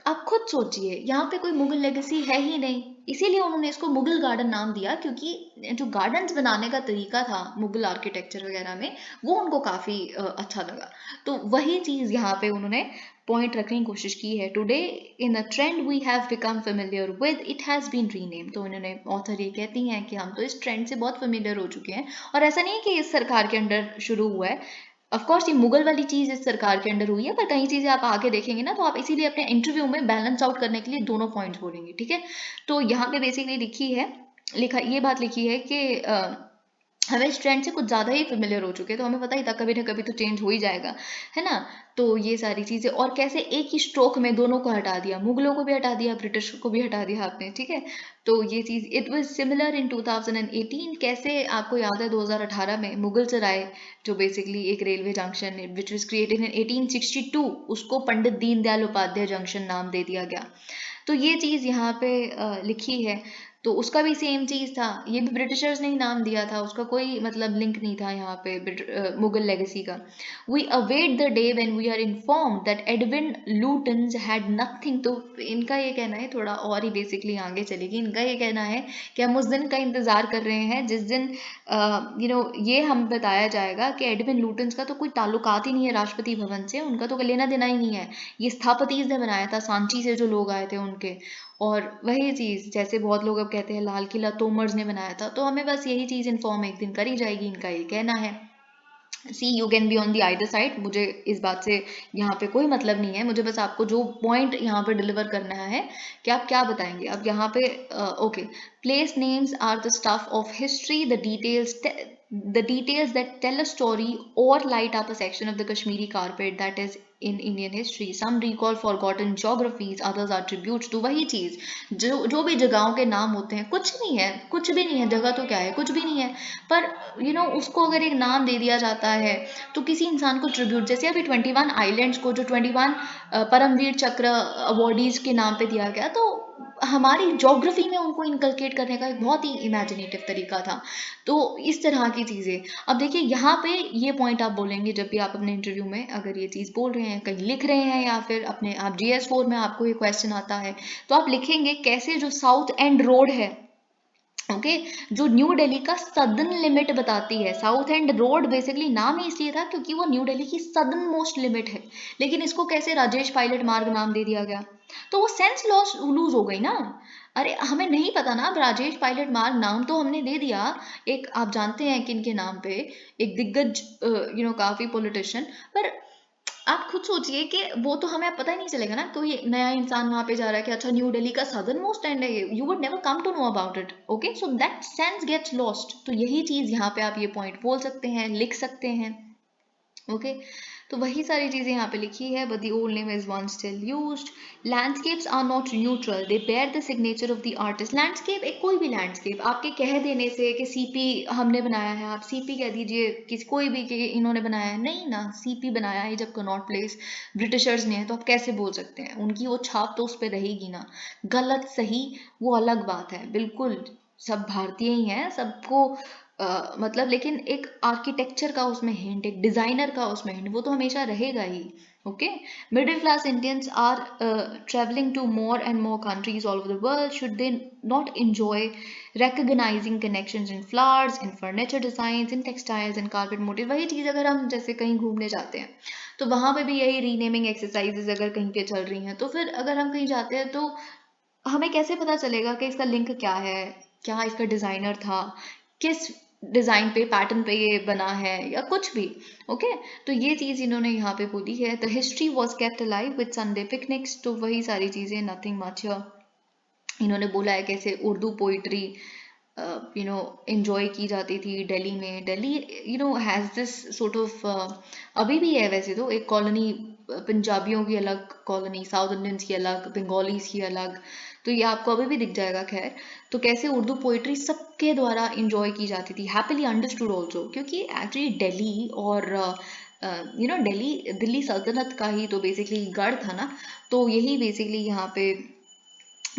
Speaker 1: आप खुद सोचिए, यहाँ पे कोई मुगल लेगेसी है ही नहीं, इसीलिए उन्होंने इसको मुगल गार्डन नाम दिया, क्योंकि जो गार्डन्स बनाने का तरीका था मुगल आर्किटेक्चर वगैरह में, वो उनको काफी अच्छा लगा। तो वही चीज यहाँ पे उन्होंने पॉइंट रखने की कोशिश की है। Today in a trend we have become familiar with, it has been rename. तो उन्होंने, ऑथर ये कहती हैं कि हम तो इस ट्रेंड से बहुत फेमिलियर हो चुके हैं, और ऐसा नहीं है कि इस सरकार के अंडर शुरू हुआ है। ऑफ कोर्स ये मुगल वाली चीज इस सरकार के अंडर हुई है, पर कई चीजें आप आगे देखेंगे ना, तो आप इसीलिए अपने इंटरव्यू में बैलेंस आउट करने के लिए दोनों पॉइंट्स बोलेंगे, ठीक है? तो यहाँ पे बेसिकली लिखा ये बात लिखी है कि हमें इस ट्रेंड से कुछ ज़्यादा ही फेमिलियर हो चुके हैं, तो हमें पता ही था कभी ना कभी तो चेंज हो ही जाएगा, है ना? तो ये सारी चीज़ें, और कैसे एक ही स्ट्रोक में दोनों को हटा दिया, मुगलों को भी हटा दिया, ब्रिटिश को भी हटा दिया आपने, ठीक है? तो ये चीज़, इट वाज सिमिलर इन 2018। कैसे आपको याद है 2018 में मुगल सराय, जो बेसिकली एक railway junction which was created in 1862, उसको पंडित दीनदयाल उपाध्याय जंक्शन नाम दे दिया गया। तो ये चीज़ यहाँ पे लिखी है। तो उसका भी सेम चीज़ था, ये भी ब्रिटिशर्स ने ही नाम दिया था, उसका कोई मतलब लिंक नहीं था यहाँ पे मुगल लेगेसी का। We await the day when we are informed that Edwin Lutyens had nothing. तो इनका ये कहना है, थोड़ा और ही बेसिकली आगे चलेगी, इनका ये कहना है कि हम उस दिन का इंतज़ार कर रहे हैं जिस दिन ये हम बताया जाएगा कि एडविन लूटन्स का तो कोई ताल्लुकात ही नहीं है राष्ट्रपति भवन से, उनका तो लेना देना ही नहीं है, ये स्थापतीज ने बनाया था, सांची से जो लोग आए थे उनके। और वही चीज़, जैसे बहुत लोग अब कहते हैं लाल किला तोमर्स ने बनाया था, तो हमें बस यही चीज़ इन्फॉर्म एक दिन करी जाएगी, इनका ये कहना है। See you can be on the either side, मुझे इस बात से यहाँ पे कोई मतलब नहीं है, मुझे बस आपको जो पॉइंट यहाँ पे डिलीवर करना है कि आप क्या बताएंगे। अब यहाँ पे okay, place names are the stuff of history, the details that tell a story or light up a section of the Kashmiri carpet that is in Indian history. Some recall forgotten geographies, others are tributes to वही चीज, जो भी जगहों के नाम होते हैं, कुछ नहीं है, कुछ भी नहीं है, जगह तो क्या है, कुछ भी नहीं है, पर उसको अगर एक नाम दे दिया जाता है तो किसी इंसान को ट्रिब्यूट, जैसे अभी 21 आइलैंड्स को जो 21 परमवीर चक्र अवॉर्डीज के नाम पे दिया गया, तो हमारी ज्योग्राफी में उनको इनकलकेट करने का एक बहुत ही इमेजिनेटिव तरीका था। तो इस तरह की चीज़ें, अब देखिए यहाँ पे ये पॉइंट आप बोलेंगे जब भी आप अपने इंटरव्यू में अगर ये चीज़ बोल रहे हैं, कहीं लिख रहे हैं, या फिर अपने आप GS4 में आपको ये क्वेश्चन आता है, तो आप लिखेंगे कैसे जो साउथ एंड रोड है, ओके, जो न्यू दिल्ली का सदर्न लिमिट बताती है। साउथ एंड रोड बेसिकली नाम ही इसलिए था क्योंकि वो न्यू दिल्ली की सदर्न मोस्ट लिमिट है, लेकिन इसको कैसे राजेश पायलट मार्ग नाम दे दिया गया, तो वो सेंस लॉस लूज हो गई ना। अरे हमें नहीं पता ना, अब राजेश पायलट मार्ग नाम तो हमने दे दिया, एक आप जानते हैं कि इनके नाम पे एक दिग्गज काफी पॉलिटिशियन, पर आप खुद सोचिए कि वो तो हमें पता ही नहीं चलेगा ना, कोई नया इंसान वहां पे जा रहा है कि अच्छा न्यू दिल्ली का सदर्न मोस्ट एंड है, you would never come to know about it, okay, so that sense gets lost. तो यही चीज यहाँ पे आप ये पॉइंट बोल सकते हैं, लिख सकते हैं, ओके। तो वही सारी चीजें यहाँ पे लिखी है, but the old name is one still used. Landscapes are not neutral, they bear the signature of the artist. Landscape, एक कोई भी लैंडस्केप आपके कह देने से कि सीपी हमने बनाया है, आप सीपी कह दीजिए, किसी कोई भी कि इन्होंने बनाया है, नहीं ना, सीपी बनाया है जब कनॉट प्लेस ब्रिटिशर्स ने है, तो आप कैसे बोल सकते हैं, उनकी वो छाप तो उस पर रहेगी ना। गलत सही वो अलग बात है, बिल्कुल सब भारतीय ही हैं, सबको मतलब, लेकिन एक आर्किटेक्चर का उसमें हिंट, एक डिजाइनर का उसमें हिंट, वो तो हमेशा रहेगा ही, okay. Middle class Indians are travelling to more and more countries all over the world, should they not enjoy recognizing connections in flowers, in furniture designs, in textiles and carpet motifs। वही चीज अगर हम जैसे कहीं घूमने जाते हैं तो वहां पे भी यही रीनेमिंग एक्सरसाइजेज अगर कहीं पे चल रही हैं, तो फिर अगर हम कहीं जाते हैं तो हमें कैसे पता चलेगा कि इसका लिंक क्या है, क्या इसका डिजाइनर था, किस डिजाइन पे पैटर्न पे ये बना है, या कुछ भी। ओके, तो ये चीज इन्होंने यहाँ पे बोली है। The history was kept alive with Sunday picnics, तो वही सारी चीजें, नथिंग मच। इन्होंने बोला है कैसे उर्दू पोइट्री enjoy की जाती थी दिल्ली में। Delhi has this sort of, अभी भी है वैसे तो, एक कॉलोनी, पंजाबियों की अलग कॉलोनी, साउथ इंडियंस की अलग, बंगालीज की अलग, तो ये आपको अभी भी दिख जाएगा। खैर, तो कैसे उर्दू पोइट्री सबके द्वारा इंजॉय की जाती थी, हैप्पीली अंडरस्टूड ऑल्सो, क्योंकि एक्चुअली दिल्ली और दिल्ली सल्तनत का ही तो बेसिकली गढ़ था ना, तो यही बेसिकली यहाँ पे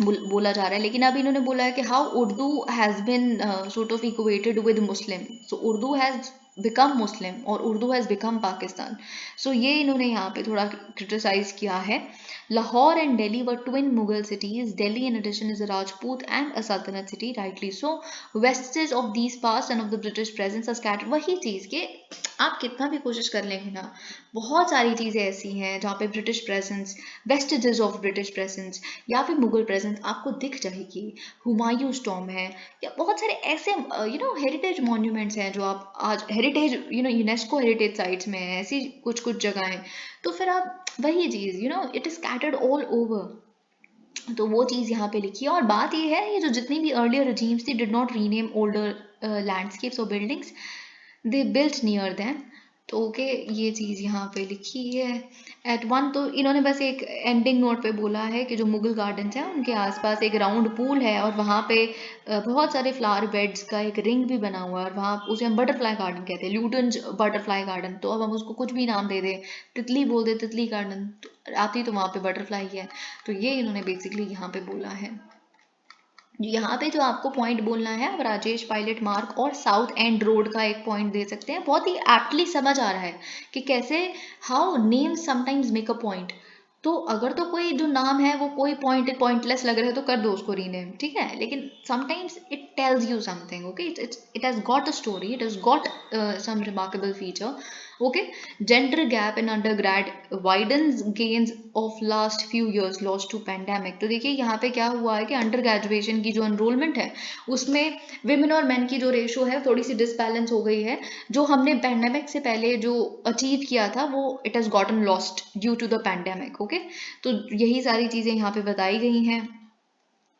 Speaker 1: बोला जा रहा है। लेकिन अब इन्होंने बोला है कि how Urdu has been sort of equated with Muslim, so Urdu has become Muslim और Urdu has become Pakistan. So ये इन्होंने यहाँ पे थोड़ा क्रिटिसाइज किया है। Lahore and Delhi were twin Mughal cities, Delhi in addition is a Rajput and a sultanate city, rightly so. Vestiges of these past and of the British presence are scattered, वही चीज़ के आप कितना भी कोशिश कर लेंगे ना, बहुत सारी चीज़ें ऐसी हैं जहाँ पे British presence, vestiges of British presence या फिर मुगल प्रेजेंस आपको दिख जाएगी। हुमायूं टॉम है, या बहुत सारे ऐसे हेरिटेज मॉन्यूमेंट्स हैं जो आप आज हेरिटेज यूनेस्को हेरिटेज साइट्स में है, ऐसी कुछ कुछ जगह हैं। तो फिर आप वही चीज़ it is scattered all over, तो वो चीज़ यहाँ पे लिखी है। और बात ये है, ये जो जितनी भी अर्लियर रजीम्स थी did not rename older landscapes और buildings, they built near them. तो ओके, ये चीज़ यहाँ पे लिखी है। एट वन, तो इन्होंने बस एक एंडिंग नोट पे बोला है कि जो मुगल गार्डन्स हैं उनके आसपास एक राउंड पूल है और वहाँ पे बहुत सारे फ्लावर बेड्स का एक रिंग भी बना हुआ है, और वहाँ उसे हम बटरफ्लाई गार्डन कहते हैं, ल्यूटन बटरफ्लाई गार्डन। तो अब हम उसको कुछ भी नाम दे दें, तितली बोल दे, तितली गार्डन, तो आती तो वहाँ पे बटरफ्लाई है। तो ये इन्होंने बेसिकली यहाँ पे बोला है। यहाँ पे जो आपको पॉइंट बोलना है, आप राजेश पायलट मार्ग और साउथ एंड रोड का एक पॉइंट दे सकते हैं, बहुत ही एप्टली समझ आ रहा है कि कैसे how name sometimes make a point. तो अगर तो कोई जो नाम है वो कोई पॉइंटलेस लग रहा है तो कर दो उसको रीनेम, ठीक है, लेकिन sometimes it tells you something. Okay, it has got a story, it has got some remarkable feature. Okay, gender gap in undergrad widens, gains of last few years lost to pandemic। तो देखिए यहाँ पे क्या हुआ है कि under graduation की जो एनरोलमेंट है उसमें विमेन और मेन की जो रेशो है थोड़ी सी डिसबैलेंस हो गई है। जो हमने पैंडेमिक से पहले जो अचीव किया था वो it has gotten lost due to the pandemic. Okay, तो यही सारी चीज़ें यहाँ पे बताई गई हैं।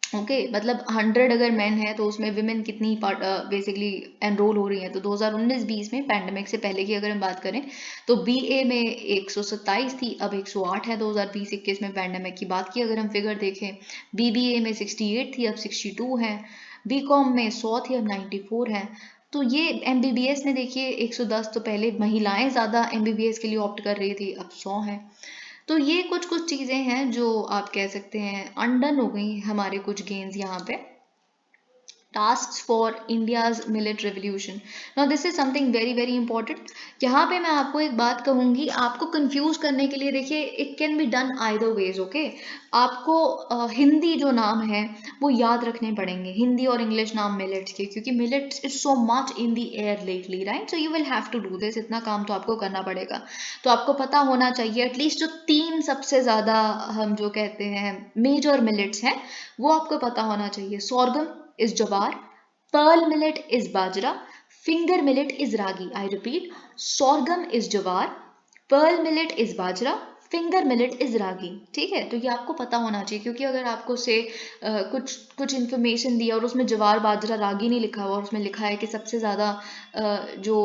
Speaker 1: ओके, मतलब 100 अगर मैन है तो उसमें विमेन कितनी बेसिकली एनरोल हो रही हैं। तो 2019-20 में पैंडमिक से पहले की अगर हम बात करें तो बीए में 127 थी, अब 108 है। 2020-21 में पैंडमिक की बात की अगर हम फिगर देखें, बीबीए में 68 थी, अब 62 है। बीकॉम में 100 थी, अब 94 है। तो ये एमबीबीएस ने देखिए 110, तो पहले महिलाएं ज़्यादा एमबीबीएस के लिए ऑप्ट कर रही थी, अब 100 है। तो ये कुछ कुछ चीज़ें हैं जो आप कह सकते हैं अनडन हो गई हमारे कुछ गेम्स यहाँ पे। Task for India's millet revolution, now this is something very very important. यहाँ पे मैं आपको एक बात कहूँगी आपको कंफ्यूज करने के लिए, देखिए it can be done either ways. Okay, आपको हिंदी जो नाम है वो याद रखने पड़ेंगे, हिंदी और इंग्लिश नाम मिलेट्स के, क्योंकि millets is so much in the air lately, right, so you will have to do this, इतना काम तो आपको करना पड़ेगा। तो आपको पता होना चाहिए एटलीस्ट जो 3 सबसे ज़्यादा हम जो कहते हैं मेजर मिलेट्स हैं वो आपको पता होना चाहिए। Sorghum is jawar, pearl millet is bajra, finger millet is ragi. I repeat, sorghum is jawar, pearl millet is bajra, finger millet is ragi. ठीक है, तो ये आपको पता होना चाहिए, क्योंकि अगर आपको से कुछ कुछ इन्फॉर्मेशन दिया और उसमें जवार बाजरा रागी नहीं लिखा हुआ और उसमें लिखा है कि सबसे ज़्यादा जो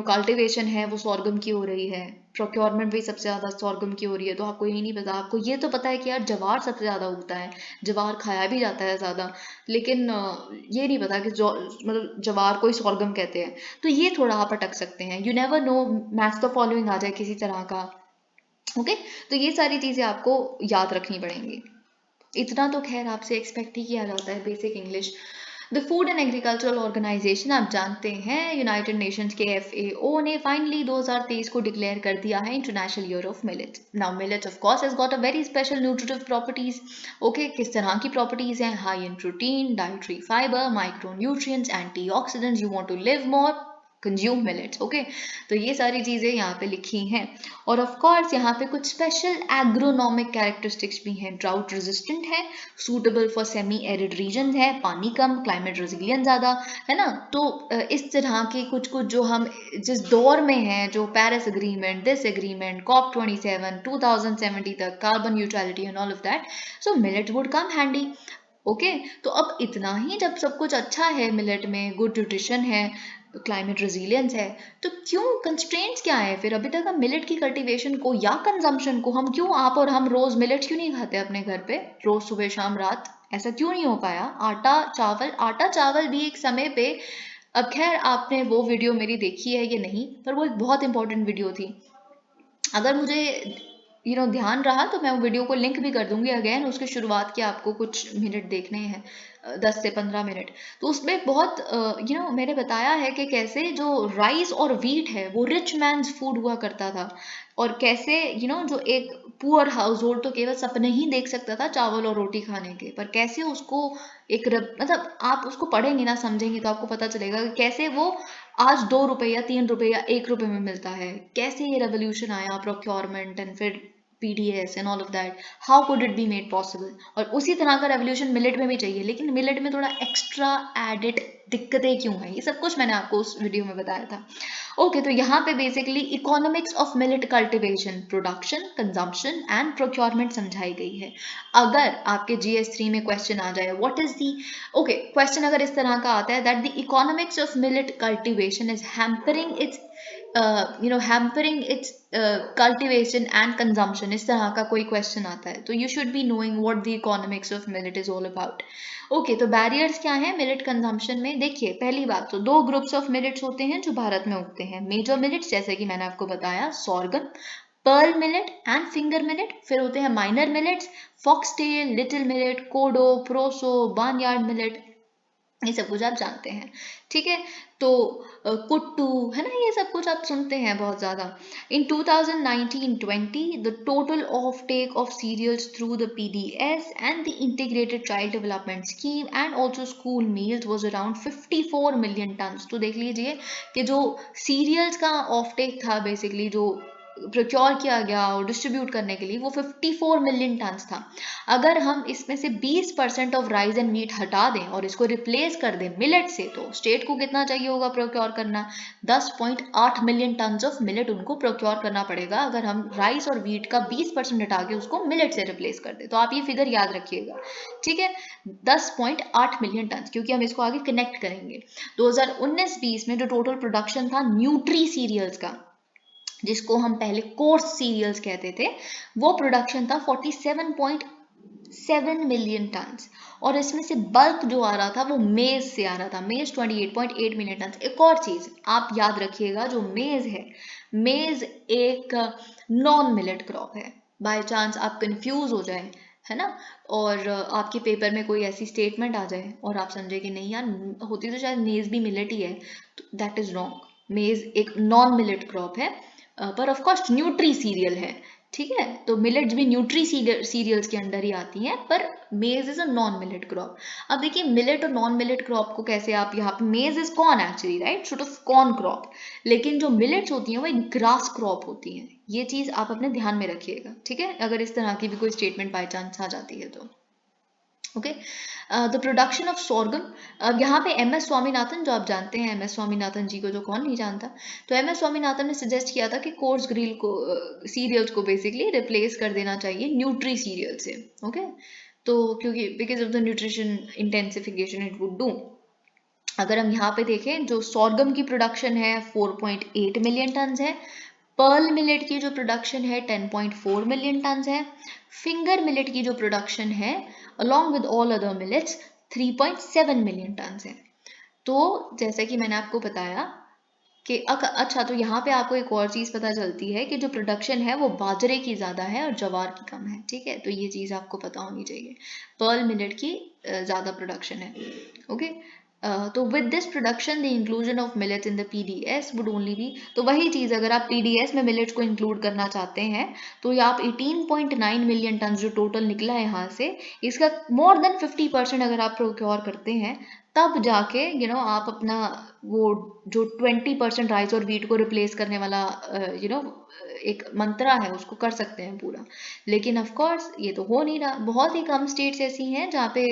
Speaker 1: कल्टीवेशन है वो सॉर्गम की हो रही है, प्रोक्योरमेंट भी सबसे ज़्यादा सॉर्गम की हो रही है, तो आपको यही नहीं पता। आपको ये तो पता है कि यार जवार सबसे ज़्यादा उगता है, जवार खाया भी जाता है ज़्यादा, लेकिन ये नहीं पता कि मतलब जवार को ही सॉर्गम कहते हैं। तो ये थोड़ा आप अटक सकते हैं, you never know, maths the following आ जाए किसी तरह का। ओके, तो ये सारी चीज़ें आपको याद रखनी पड़ेंगी। इतना तो खैर आपसे एक्सपेक्ट ही किया जाता है, basic English. The food and agricultural organisation, आप जानते हैं यूनाइटेड नेशंस के FAO ने फाइनली 2023 को डिक्लेयर कर दिया है international year of millet. Now millet of course has got a very special nutritive properties. Okay, किस तरह की प्रॉपर्टीज हैं? High in protein, dietary fibre, micro nutrients, antioxidants, you want to live more, consume millets. Okay, तो ये सारी चीज़ें यहाँ पे लिखी हैं। और ऑफ कोर्स यहाँ पे कुछ स्पेशल एग्रोनॉमिक कैरेक्टरिस्टिक्स भी हैं। ड्राउट रेजिस्टेंट है, suitable for semi arid region है, पानी कम, क्लाइमेट रेजिलियंट ज़्यादा, है ना। तो इस तरह के कुछ कुछ जो हम जिस दौर में हैं, जो Paris agreement, this agreement, COP27, 2070 तक carbon neutrality and all of that, so millet would come handy. Okay, तो अब इतना ही जब सब कुछ अच्छा है, मिलेट में गुड न्यूट्रिशन है, क्लाइमेट रेजिलियंस है, तो क्यों कंस्ट्रेंट्स क्या है फिर? अभी तक हम मिलेट की कल्टीवेशन को या कंजम्पशन को हम क्यों, आप और हम रोज मिलेट्स क्यों नहीं खाते अपने घर पे, रोज सुबह शाम रात? ऐसा क्यों नहीं हो पाया? आटा चावल भी एक समय पे, अब खैर आपने वो वीडियो मेरी देखी है ये नहीं, पर वो एक बहुत इंपॉर्टेंट वीडियो थी। अगर मुझे ध्यान रहा तो मैं वो वीडियो को लिंक भी कर दूंगी अगेन, उसकी शुरुआत के आपको कुछ मिनट देखने हैं, 10 से 15 मिनट। तो उसमें बहुत मैंने बताया है कि कैसे जो राइस और वीट है वो रिच मैन्स फूड हुआ करता था, और कैसे जो एक पुअर हाउस होल्ड तो केवल सपने ही देख सकता था चावल और रोटी खाने के, पर कैसे उसको मतलब आप उसको पढ़ेंगे ना, समझेंगे तो आपको पता चलेगा कि कैसे वो आज 2 रुपए या 3 रुपए या 1 रुपए में मिलता है। कैसे ये रेवोल्यूशन आया, प्रोक्योरमेंट एंड फिर PDS and all of that, how could it be made possible. और उसी तरह का रेवोल्यूशन मिलेट में भी चाहिए, लेकिन मिलेट में थोड़ा एक्स्ट्रा एडेड दिक्कतें क्यों हैं, ये सब कुछ मैंने आपको उस वीडियो में बताया था। ओके, तो यहाँ पे basically economics of millet cultivation, production, consumption and procurement समझाई गई है। अगर आपके GS3 में क्वेश्चन आ जाए what is the, okay, question अगर इस तरह का आता है that the economics of millet cultivation is hampering it's hampering it's cultivation and consumption, इस तरह का कोई क्वेश्चन आता है, तो you should be knowing what the economics of millet is all about. Okay, तो बैरियर्स क्या है मिलेट कंजम्पशन में? देखिए, पहली बात तो 2 ग्रुप्स ऑफ मिलेट्स होते हैं जो भारत में उगते हैं, मेजर मिलेट्स जैसे कि मैंने आपको बताया, sorghum, pearl millet and finger millet. फिर होते हैं minor millets, foxtail, little millet, kodo, proso, barnyard millet, ये सब कुछ आप जानते हैं, ठीक है। तो कुट्टू, है ना, ये सब कुछ आप सुनते हैं बहुत ज़्यादा। In 2019-20 the total of take off cereals through the PDS and the integrated child development scheme and also school meals was around 54 million tons. तो देख लीजिए कि जो सीरियल्स का ऑफ टेक था, बेसिकली जो प्रोक्योर किया गया और डिस्ट्रीब्यूट करने के लिए, वो 54 मिलियन टन्स था। अगर हम इसमें से 20% ऑफ राइस एंड मीट हटा दें और इसको रिप्लेस कर दें मिलेट से, तो स्टेट को कितना चाहिए होगा प्रोक्योर करना? 10.8 मिलियन टन्स ऑफ मिलेट उनको प्रोक्योर करना पड़ेगा, अगर हम राइस और वीट का 20% हटा के उसको मिलेट से रिप्लेस कर दें। तो आप ये फिगर याद रखिएगा, ठीक है, 10.8 मिलियन टन्स, क्योंकि हम इसको आगे कनेक्ट करेंगे। 2019-20 में जो टोटल प्रोडक्शन था न्यूट्री सीरियल्स का, जिसको हम पहले कोर्स सीरियल्स कहते थे, वो प्रोडक्शन था 47.7 मिलियन टन्स, और इसमें से बल्क जो आ रहा था वो मेज से आ रहा था, मेज 28.8 मिलियन टन्स। एक और चीज आप याद रखिएगा, जो मेज है, मेज एक नॉन मिलेट क्रॉप है। बाय चांस आप कंफ्यूज हो जाए, है ना, और आपके पेपर में कोई ऐसी स्टेटमेंट आ जाए और आप समझे कि नहीं यार, होती तो शायद मेज भी मिलेट ही है, तो दैट इज रॉन्ग। मेज एक नॉन मिलेट क्रॉप है, पर ऑफ कोर्स न्यूट्री सीरियल है, ठीक है। तो मिलेट्स भी न्यूट्री सीरियल्स के अंडर ही आती हैं, पर मेज is a non millet crop. अब देखिए, मिलेट और नॉन मिलेट क्रॉप को कैसे आप यहाँ पे, मेज is corn actually, right, sort of corn crop, लेकिन जो मिलेट्स होती हैं वो एक ग्रास क्रॉप होती हैं। ये चीज आप अपने ध्यान में रखिएगा, ठीक है, अगर इस तरह की भी कोई स्टेटमेंट बाई चांस आ जाती है तो। Okay, the production of sorghum, अब यहाँ पे MS स्वामीनाथन, जो आप जानते हैं MS स्वामीनाथन जी को, जो कौन नहीं जानता, तो MS स्वामीनाथन ने सजेस्ट किया था कि कोर्स ग्रिल को सीरियल्स को बेसिकली रिप्लेस कर देना चाहिए न्यूट्री सीरियल से। ओके, तो क्योंकि because of the nutrition intensification it would do. अगर हम यहाँ पे देखें, जो सोरगम की प्रोडक्शन है 4.8 मिलियन टन्स है, पर्ल मिलेट की जो प्रोडक्शन है 10.4 मिलियन टन्स है, फिंगर मिलेट की जो प्रोडक्शन है along with all other millets 3.7 million turns है। तो जैसे कि मैंने आपको बताया कि अच्छा, तो यहाँ पे आपको एक और चीज़ पता चलती है कि जो प्रोडक्शन है वो बाजरे की ज़्यादा है और जवार की कम है, ठीक है, तो ये चीज़ आपको पता होनी चाहिए। पर्ल मिलेट की ज़्यादा प्रोडक्शन है। ओके, तो with this production the inclusion of millet in the PDS would only be, तो वही चीज़ अगर आप पीडीएस में मिलेट्स को इंक्लूड करना चाहते हैं तो ये आप 18.9 मिलियन टन जो टोटल निकला है यहाँ से, इसका मोर देन 50% अगर आप प्रोक्योर करते हैं तब जाके आप अपना वो जो 20% राइस और वीट को रिप्लेस करने वाला एक मंत्रा है उसको कर सकते हैं पूरा। लेकिन ऑफ कोर्स ये तो हो नहीं रहा, बहुत ही कम स्टेट्स ऐसी हैं जहाँ पे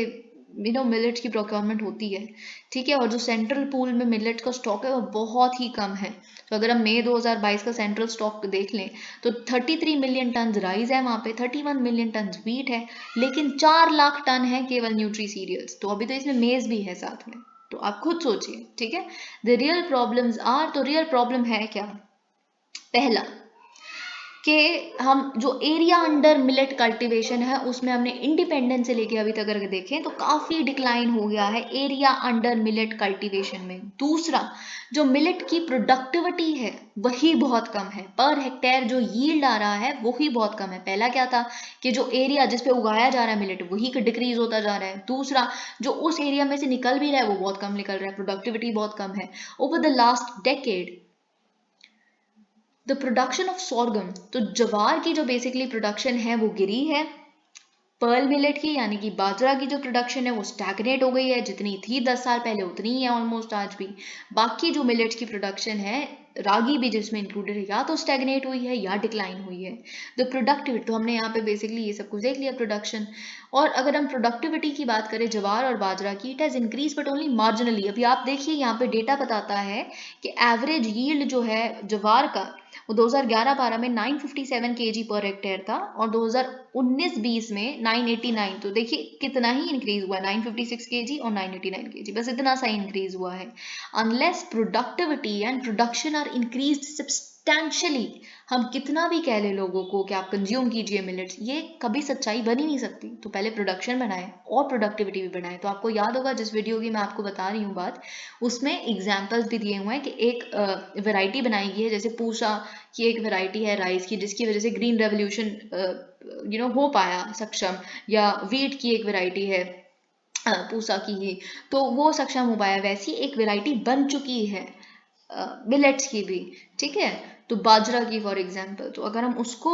Speaker 1: मिलेट्स की प्रोक्योरमेंट होती है, ठीक है। और जो सेंट्रल पूल में मिलेट्स का स्टॉक है वो बहुत ही कम है। तो अगर हम मई 2022 का सेंट्रल स्टॉक देख लें तो 33 मिलियन टन राइस है वहाँ पे, 31 मिलियन टन वीट है, लेकिन 4 लाख टन है केवल न्यूट्री सीरियल्स। तो अभी तो इसमें मेज भी है साथ में, तो आप खुद सोचिए, ठीक है। द रियल प्रॉब्लम्स आर, तो रियल प्रॉब्लम है क्या? पहला कि हम जो एरिया अंडर मिलेट कल्टीवेशन है उसमें हमने इंडिपेंडेंस से लेके अभी तक अगर देखें तो काफ़ी डिक्लाइन हो गया है एरिया अंडर मिलेट कल्टीवेशन में। दूसरा, जो मिलेट की प्रोडक्टिविटी है वही बहुत कम है, पर हेक्टेयर जो यील्ड आ रहा है वही बहुत कम है। पहला क्या था कि जो एरिया जिस पे उगाया जा रहा है मिलेट वही डिक्रीज होता जा रहा है। दूसरा, जो उस एरिया में से निकल भी रहा है वो बहुत कम निकल रहा है, प्रोडक्टिविटी बहुत कम है। Over the last decade the production of sorghum, तो जवार की जो बेसिकली प्रोडक्शन है वो गिरी है। पर्ल मिलेट की यानी कि बाजरा की जो प्रोडक्शन है वो स्टैग्नेट हो गई है, जितनी थी 10 साल पहले उतनी ही है ऑलमोस्ट आज भी। बाकी जो मिलेट्स की प्रोडक्शन है, रागी भी जिसमें इंक्लूडेड है, या तो स्टैग्नेट हुई है या डिक्लाइन हुई है। द प्रोडक्टिविटी, तो हमने यहाँ पे बेसिकली ये सब कुछ देख लिया प्रोडक्शन। और अगर हम प्रोडक्टिविटी की बात करें जवार और बाजरा की, it has increase but only marginally. अभी आप देखिए यहाँ पे डेटा बताता है कि एवरेज यील्ड जो है जवार का वो 2011-12 में 957 kg पर हेक्टेयर था और 2019-20 में 989। तो देखिए कितना ही इंक्रीज हुआ है, 956 kg और 989 kg, बस इतना सा इंक्रीज हुआ है। Unless productivity and production are increase substantially, हम कितना भी कह ले लोगों को कि आप कंज्यूम कीजिए मिलेट्स, ये कभी सच्चाई बन ही नहीं सकती। तो पहले प्रोडक्शन बनाए और प्रोडक्टिविटी भी बनाए। तो आपको याद होगा जिस वीडियो की मैं आपको बता रही हूँ बात, उसमें एग्जाम्पल्स भी दिए हुए हैं कि एक वैरायटी बनाई गई है, जैसे पूसा की एक वैरायटी है राइस की जिसकी वजह से ग्रीन रेवोल्यूशन हो पाया सक्षम, या वीट की एक वैरायटी है पूसा की ही, तो वो सक्षम हो पाया। वैसी एक वैरायटी बन चुकी है मिलेट्स की भी, ठीक है। तो बाजरा की फॉर एग्जांपल, तो अगर हम उसको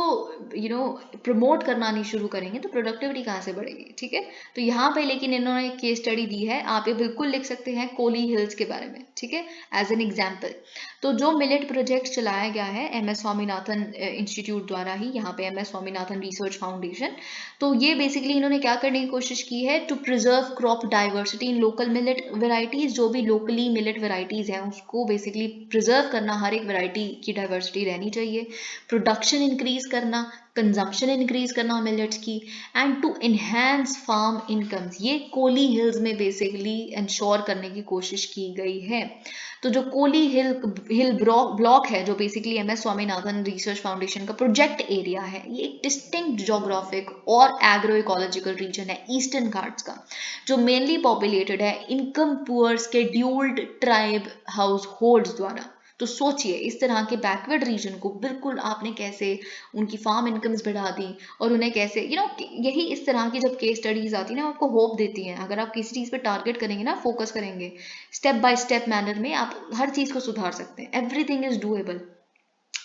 Speaker 1: प्रमोट करना नहीं शुरू करेंगे तो प्रोडक्टिविटी कहाँ से बढ़ेगी, ठीक है। तो यहाँ पे लेकिन इन्होंने एक केस स्टडी दी है, आप ये बिल्कुल लिख सकते हैं कोली हिल्स के बारे में, ठीक है, एज एन एग्जाम्पल। तो जो मिलेट प्रोजेक्ट चलाया गया है MS स्वामीनाथन इंस्टीट्यूट द्वारा ही, यहाँ पे MS स्वामीनाथन रिसर्च फाउंडेशन, तो ये बेसिकली इन्होंने क्या करने की कोशिश की है, to preserve crop diversity in local millet varieties. जो भी लोकली मिलेट वेराइटीज हैं उसको बेसिकली प्रिजर्व करना, हर एक वेराइटी की डाइवर्सिटी रहनी चाहिए, प्रोडक्शन इंक्रीज करना, कंजम्पशन इंक्रीज करना मिलेट्स की, and to enhance farm incomes, ये कोली हिल्स में बेसिकली इंश्योर करने की कोशिश की गई है। तो जो कोली हिल ब्लॉक है जो basically MS Swaminathan research foundation का प्रोजेक्ट एरिया है, ये एक डिस्टिंक्ट जोग्राफिक और एग्रो इकोलॉजिकल रीजन है ईस्टर्न घाट्स का, जो मेनली पॉपुलेटेड है income poor scheduled tribe house holds द्वारा। तो सोचिए इस तरह के बैकवर्ड रीजन को बिल्कुल आपने कैसे उनकी फार्म इनकम्स बढ़ा दी, और उन्हें कैसे यही इस तरह की जब केस स्टडीज आती है ना आपको होप देती हैं। अगर आप किसी चीज़ पे टारगेट करेंगे ना, फोकस करेंगे, स्टेप बाय स्टेप मैनर में आप हर चीज़ को सुधार सकते हैं। Everything is doable.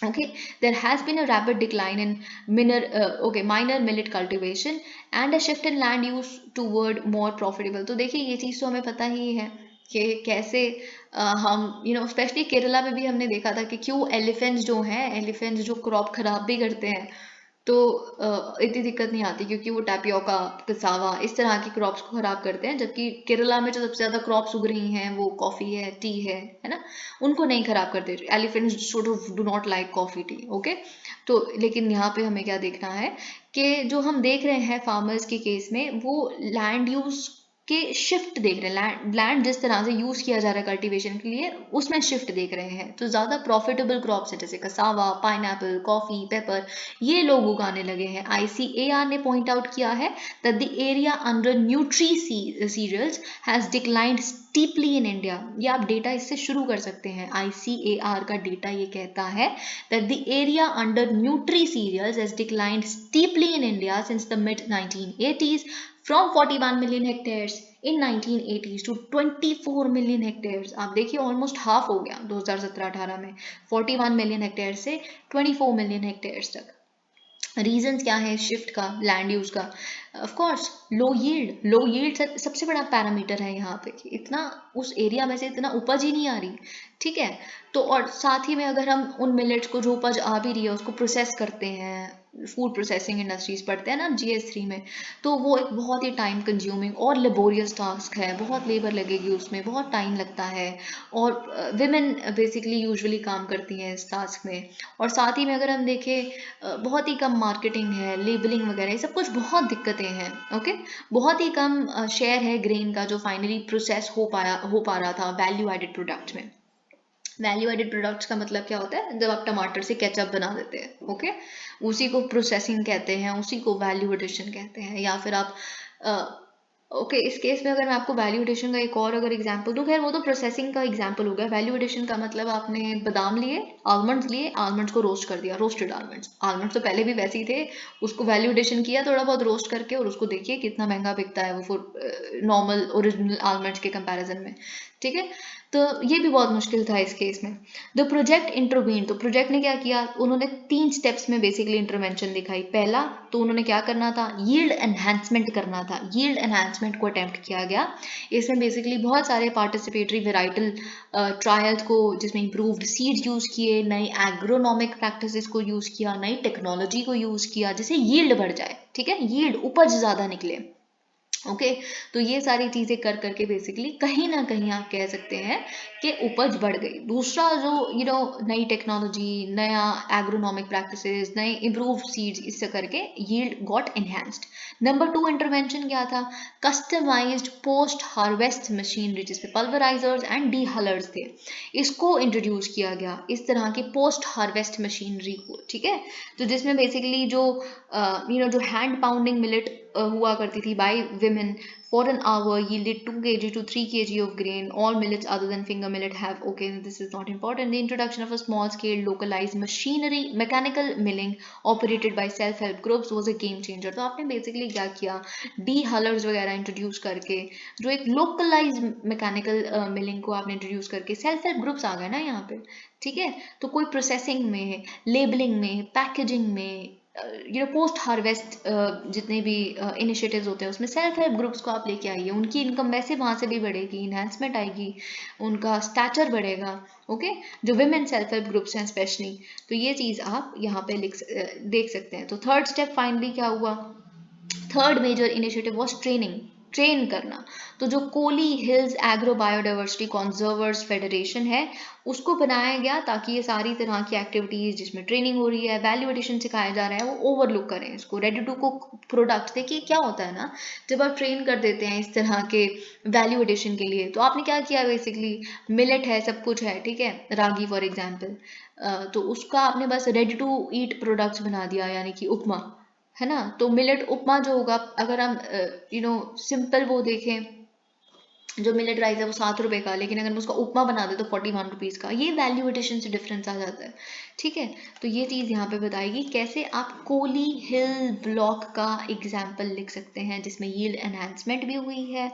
Speaker 1: Okay, there has been a rapid decline in minor millet cultivation and a shift in land use toward more profitable। तो देखिए ये चीज़ तो हमें पता ही है कि कैसे हम स्पेशली केरला में भी हमने देखा था कि क्यों एलिफेंट्स जो क्रॉप खराब भी करते हैं तो इतनी दिक्कत नहीं आती, क्योंकि वो टैपियोका, कसावा इस तरह की क्रॉप्स को खराब करते हैं, जबकि केरला में जो सबसे ज़्यादा क्रॉप्स उग रही हैं वो कॉफ़ी है, टी है ना, उनको नहीं खराब करते। Elephants sort of do not like coffee tea, okay. तो लेकिन यहाँ पे हमें क्या देखना है कि जो हम देख रहे हैं फार्मर्स के केस में, वो लैंड यूज़ के शिफ्ट देख रहे हैं, लैंड जिस तरह से यूज़ किया जा रहा है कल्टीवेशन के लिए उसमें शिफ्ट देख रहे हैं। तो ज़्यादा प्रॉफिटेबल क्रॉप्स है जैसे कसावा, पाइनएप्पल, कॉफ़ी, पेपर, ये लोग उगाने लगे हैं। ICAR ने पॉइंट आउट किया है that the area under nutri cereals has declined steeply in India. ये आप डेटा इससे शुरू कर सकते हैं। ICAR का डेटा ये कहता है that the area under nutri cereals has declined steeply in India since the mid 1980s from 41 million hectares in 1980s to 24 million hectares. आप देखिए ऑलमोस्ट हाफ हो गया 2017-18 में, 41 मिलियन हेक्टेयर से 24 मिलियन हेक्टेयर्स तक। रीजंस क्या है शिफ्ट का, लैंड यूज का? ऑफ कोर्स लो यील्ड सबसे बड़ा पैरामीटर है यहाँ पे कि इतना उस एरिया में से इतना उपज ही नहीं आ रही, ठीक है। तो और साथ ही में अगर हम उन मिलेट्स को जो उपज आ भी रही है उसको प्रोसेस करते हैं, फूड प्रोसेसिंग इंडस्ट्रीज पढ़ते हैं ना GS3 में, तो वो एक बहुत ही टाइम कंज्यूमिंग और लेबोरियस टास्क है, बहुत लेबर लगेगी उसमें, बहुत टाइम लगता है, और विमेन बेसिकली यूजुअली काम करती हैं इस टास्क में। और साथ ही में अगर हम देखें बहुत ही कम मार्केटिंग है, लेबलिंग वगैरह, ये सब कुछ बहुत दिक्कतें हैं, ओके। बहुत ही कम शेयर है ग्रेन का जो फाइनली प्रोसेस हो पा रहा था वैल्यू एडेड प्रोडक्ट में। वैल्यू एडेड प्रोडक्ट्स का मतलब क्या होता है? जब आप टमाटर से केचप बना देते हैं, ओके, उसी को प्रोसेसिंग कहते हैं, उसी को वैल्यू एडिशन कहते हैं। या फिर आप ओके इस केस में अगर मैं आपको वैल्यू एडिशन का एक और अगर एग्जांपल दूं, खैर वो तो प्रोसेसिंग का एग्जांपल हो गया। वैल्यू एडिशन का मतलब आपने बादाम लिए, आलमंड्स को रोस्ट कर दिया, रोस्टेड आलमंड्स तो पहले भी वैसे ही थे, उसको वैल्यू एडिशन किया थोड़ा बहुत रोस्ट करके, और उसको देखिए कितना महंगा बिकता है वो नॉर्मल ओरिजिनल आलमंड्स के कंपैरिजन में, ठीक है। तो ये भी बहुत मुश्किल था इस केस में। द प्रोजेक्ट इंटरवीन, तो प्रोजेक्ट ने क्या किया, उन्होंने 3 स्टेप्स में बेसिकली इंटरवेंशन दिखाई। पहला तो उन्होंने क्या करना था, यील्ड एनहांसमेंट करना था, यील्ड एनहांसमेंट को अटेम्प्ट किया गया। इसमें बेसिकली बहुत सारे पार्टिसिपेटरी वेराइटल ट्रायल्स को, जिसमें इंप्रूव्ड सीड्स यूज किए, नई एग्रोनॉमिक प्रैक्टिसेस को यूज किया, नई टेक्नोलॉजी को यूज किया, जिससे यील्ड बढ़ जाए, ठीक है, यील्ड उपज ज्यादा निकले, ओके। तो ये सारी चीजें कर करके बेसिकली कहीं ना कहीं आप कह सकते हैं कि उपज बढ़ गई। दूसरा जो नई टेक्नोलॉजी, नया एग्रोनॉमिक प्रैक्टिसेस, नए इम्प्रूव सीड्स, इससे करके yield got enhanced. Number 2 intervention क्या था, कस्टमाइज्ड पोस्ट हार्वेस्ट मशीनरी, जिसमें पल्वराइजर्स एंड डीहलर्स थे, इसको इंट्रोड्यूस किया गया, इस तरह की पोस्ट हार्वेस्ट मशीनरी को, ठीक है। तो जिसमें बेसिकली जो जो हैंड पाउंडिंग मिलेट हुआ करती थी by women for an hour yielded 2 kg to 3 kg of grain. All millets other than finger millet have, okay, this is not important. The introduction of a small scale localized machinery, mechanical milling operated by self help groups was a game changer. तो आपने basically क्या किया, D हलर्स वगैरह introduce करके, जो एक localise mechanical milling को आपने इंट्रोड्यूस करके, सेल्फ हेल्प ग्रुप्स आ गए ना यहाँ पे, ठीक है। तो कोई प्रोसेसिंग में, लेबलिंग में, पैकेजिंग में, पोस्ट हार्वेस्ट जितने भी इनिशिएटिव्स होते हैं उसमें सेल्फ हेल्प ग्रुप्स को आप लेके आइए, उनकी इनकम वैसे वहाँ से भी बढ़ेगी, इन्हांसमेंट आएगी, उनका स्टैचर बढ़ेगा, ओके। जो विमेन सेल्फ हेल्प ग्रुप्स हैं स्पेशली, तो ये चीज़ आप यहाँ पे देख सकते हैं। तो थर्ड स्टेप फाइनली क्या हुआ, third major initiative was train करना। तो जो Kolli Hills Agro Biodiversity Conservers Federation है, उसको बनाया गया ताकि ये सारी तरह की एक्टिविटीज जिसमें ट्रेनिंग हो रही है, वैल्यू एडिशन सिखाया जा रहा है, वो ओवरलुक करें इसको। रेडी टू कुक प्रोडक्ट, देखिए क्या होता है ना, जब आप ट्रेन कर देते हैं इस तरह के वैल्यू एडिशन के लिए, तो आपने क्या किया, बेसिकली मिलेट है, सब कुछ है, ठीक है, रागी फॉर एग्जाम्पल, तो उसका आपने बस रेडी टू ईट प्रोडक्ट्स बना दिया, यानी कि उपमा, है ना। तो मिलेट उपमा जो होगा, अगर हम सिंपल वो देखें, जो मिलेट राइस है वो 7 रुपए का, लेकिन अगर हम उसका उपमा बना दे तो 41 रुपीज़ का, ये वैल्यू एडिशन से डिफरेंस आ जाता है, ठीक है। तो ये चीज़ यहाँ पे बताएगी कैसे आप कोली हिल ब्लॉक का एग्जाम्पल लिख सकते हैं, जिसमें यील्ड एनहांसमेंट भी हुई है,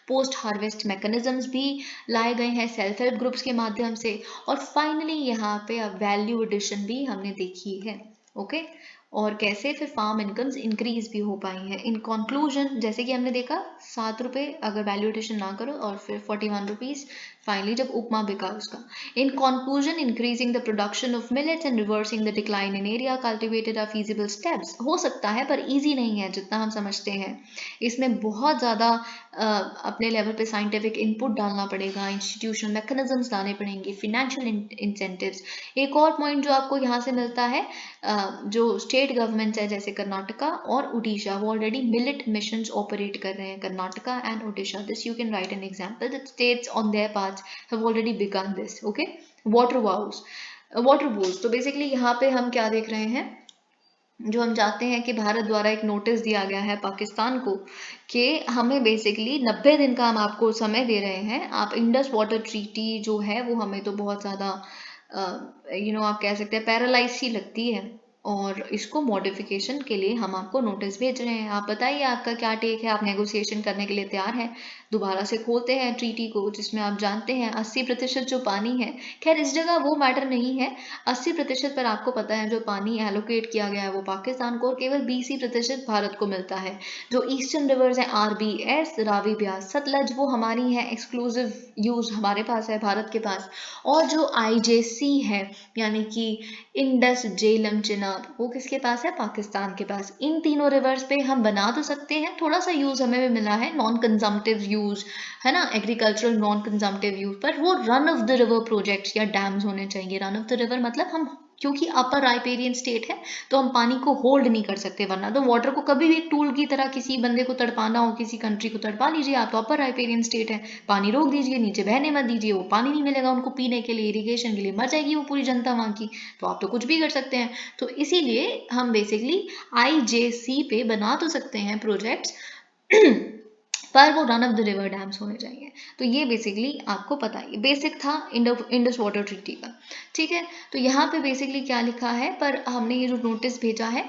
Speaker 1: पोस्ट हार्वेस्ट मैकेनिज्म्स भी लाए गए हैं सेल्फ हेल्प ग्रुप्स के माध्यम से, और फाइनली यहाँ पे अब वैल्यू एडिशन भी हमने देखी है, ओके। और कैसे फिर फार्म इनकम्स इंक्रीज भी हो पाई हैं। इन कंक्लूजन, जैसे कि हमने देखा 7 रुपए अगर वैल्यू एडिशन ना करो, और फिर 41 रुपीज फाइनली जब उपमा बिका उसका। In conclusion, increasing the production of millets and reversing the decline in area cultivated are feasible steps. हो सकता है पर ईजी नहीं है जितना हम समझते हैं, इसमें बहुत ज़्यादा अपने लेवल पे साइंटिफिक इनपुट डालना पड़ेगा, इंस्टीट्यूशनल मैकेनिज्म्स लाने पड़ेंगे, फिनेंशियल इंसेंटिव्स। एक और पॉइंट जो आपको यहाँ से मिलता है, जो स्टेट गवर्नमेंट्स है जैसे कर्नाटका और उड़ीसा, वो ऑलरेडी मिलेट मिशंस ऑपरेट कर रहे हैं, Karnataka and Odisha. This you can write an example that states on their parts have already begun this, okay. Water walls, तो बेसिकली यहाँ पे हम क्या देख रहे हैं, जो हम चाहते हैं कि भारत द्वारा एक नोटिस दिया गया है पाकिस्तान को कि हमें बेसिकली 90 दिन का हम आपको समय दे रहे हैं, आप इंडस वाटर ट्रीटी जो है वो हमें तो बहुत ज़्यादा आप कह सकते हैं पैरालाइज सी लगती है, और इसको मॉडिफिकेशन के लिए हम आपको नोटिस भेज रहे हैं। आप बताइए आपका क्या टेक है, आप नेगोशिएशन करने के लिए तैयार हैं? दोबारा से खोलते हैं ट्रीटी को, जिसमें आप जानते हैं 80% जो पानी है, खैर इस जगह वो मैटर नहीं है, 80% पर आपको पता है जो पानी एलोकेट किया गया है वो पाकिस्तान को, और केवल 20% भारत को मिलता है। जो ईस्टर्न रिवर्स हैं RBS, रावी, ब्यास, सतलज, वो हमारी हैं, एक्सक्लूसिव यूज हमारे पास है, भारत के पास। और जो IJC है, यानी कि इंडस, झेलम, चिनाब, वो किसके पास है? पाकिस्तान के पास। इन तीनों रिवर्स पे हम बना तो सकते हैं, थोड़ा सा यूज हमें भी मिला है, नॉन कंजम्पटिव यूज है ना, एग्रीकल्चरल नॉन कंजम्पटिव यूज, पर वो run of the river projects या डैम्स होने चाहिए। रन ऑफ द रिवर मतलब हम, क्योंकि अपर राइपेरियन स्टेट है तो हम पानी को होल्ड नहीं कर सकते, वरना तो वाटर को कभी भी एक टूल की तरह किसी बंदे को तड़पाना हो, किसी कंट्री को तड़पा लीजिए आप, तो अपर राइपेरियन स्टेट है, पानी रोक दीजिए, नीचे बहने मत दीजिए, वो पानी नहीं मिलेगा उनको पीने के लिए, इरिगेशन के लिए, मर जाएगी वो पूरी जनता वहाँ की, तो आप तो कुछ भी कर सकते हैं। तो इसीलिए हम बेसिकली IJC पे बना तो सकते हैं प्रोजेक्ट्स पर वो run of the river dams होने चाहिए। तो ये बेसिकली आपको पता है, बेसिक था इंडस वाटर ट्रीटी का। ठीक है, तो यहाँ पे बेसिकली क्या लिखा है, पर हमने ये जो नोटिस भेजा है,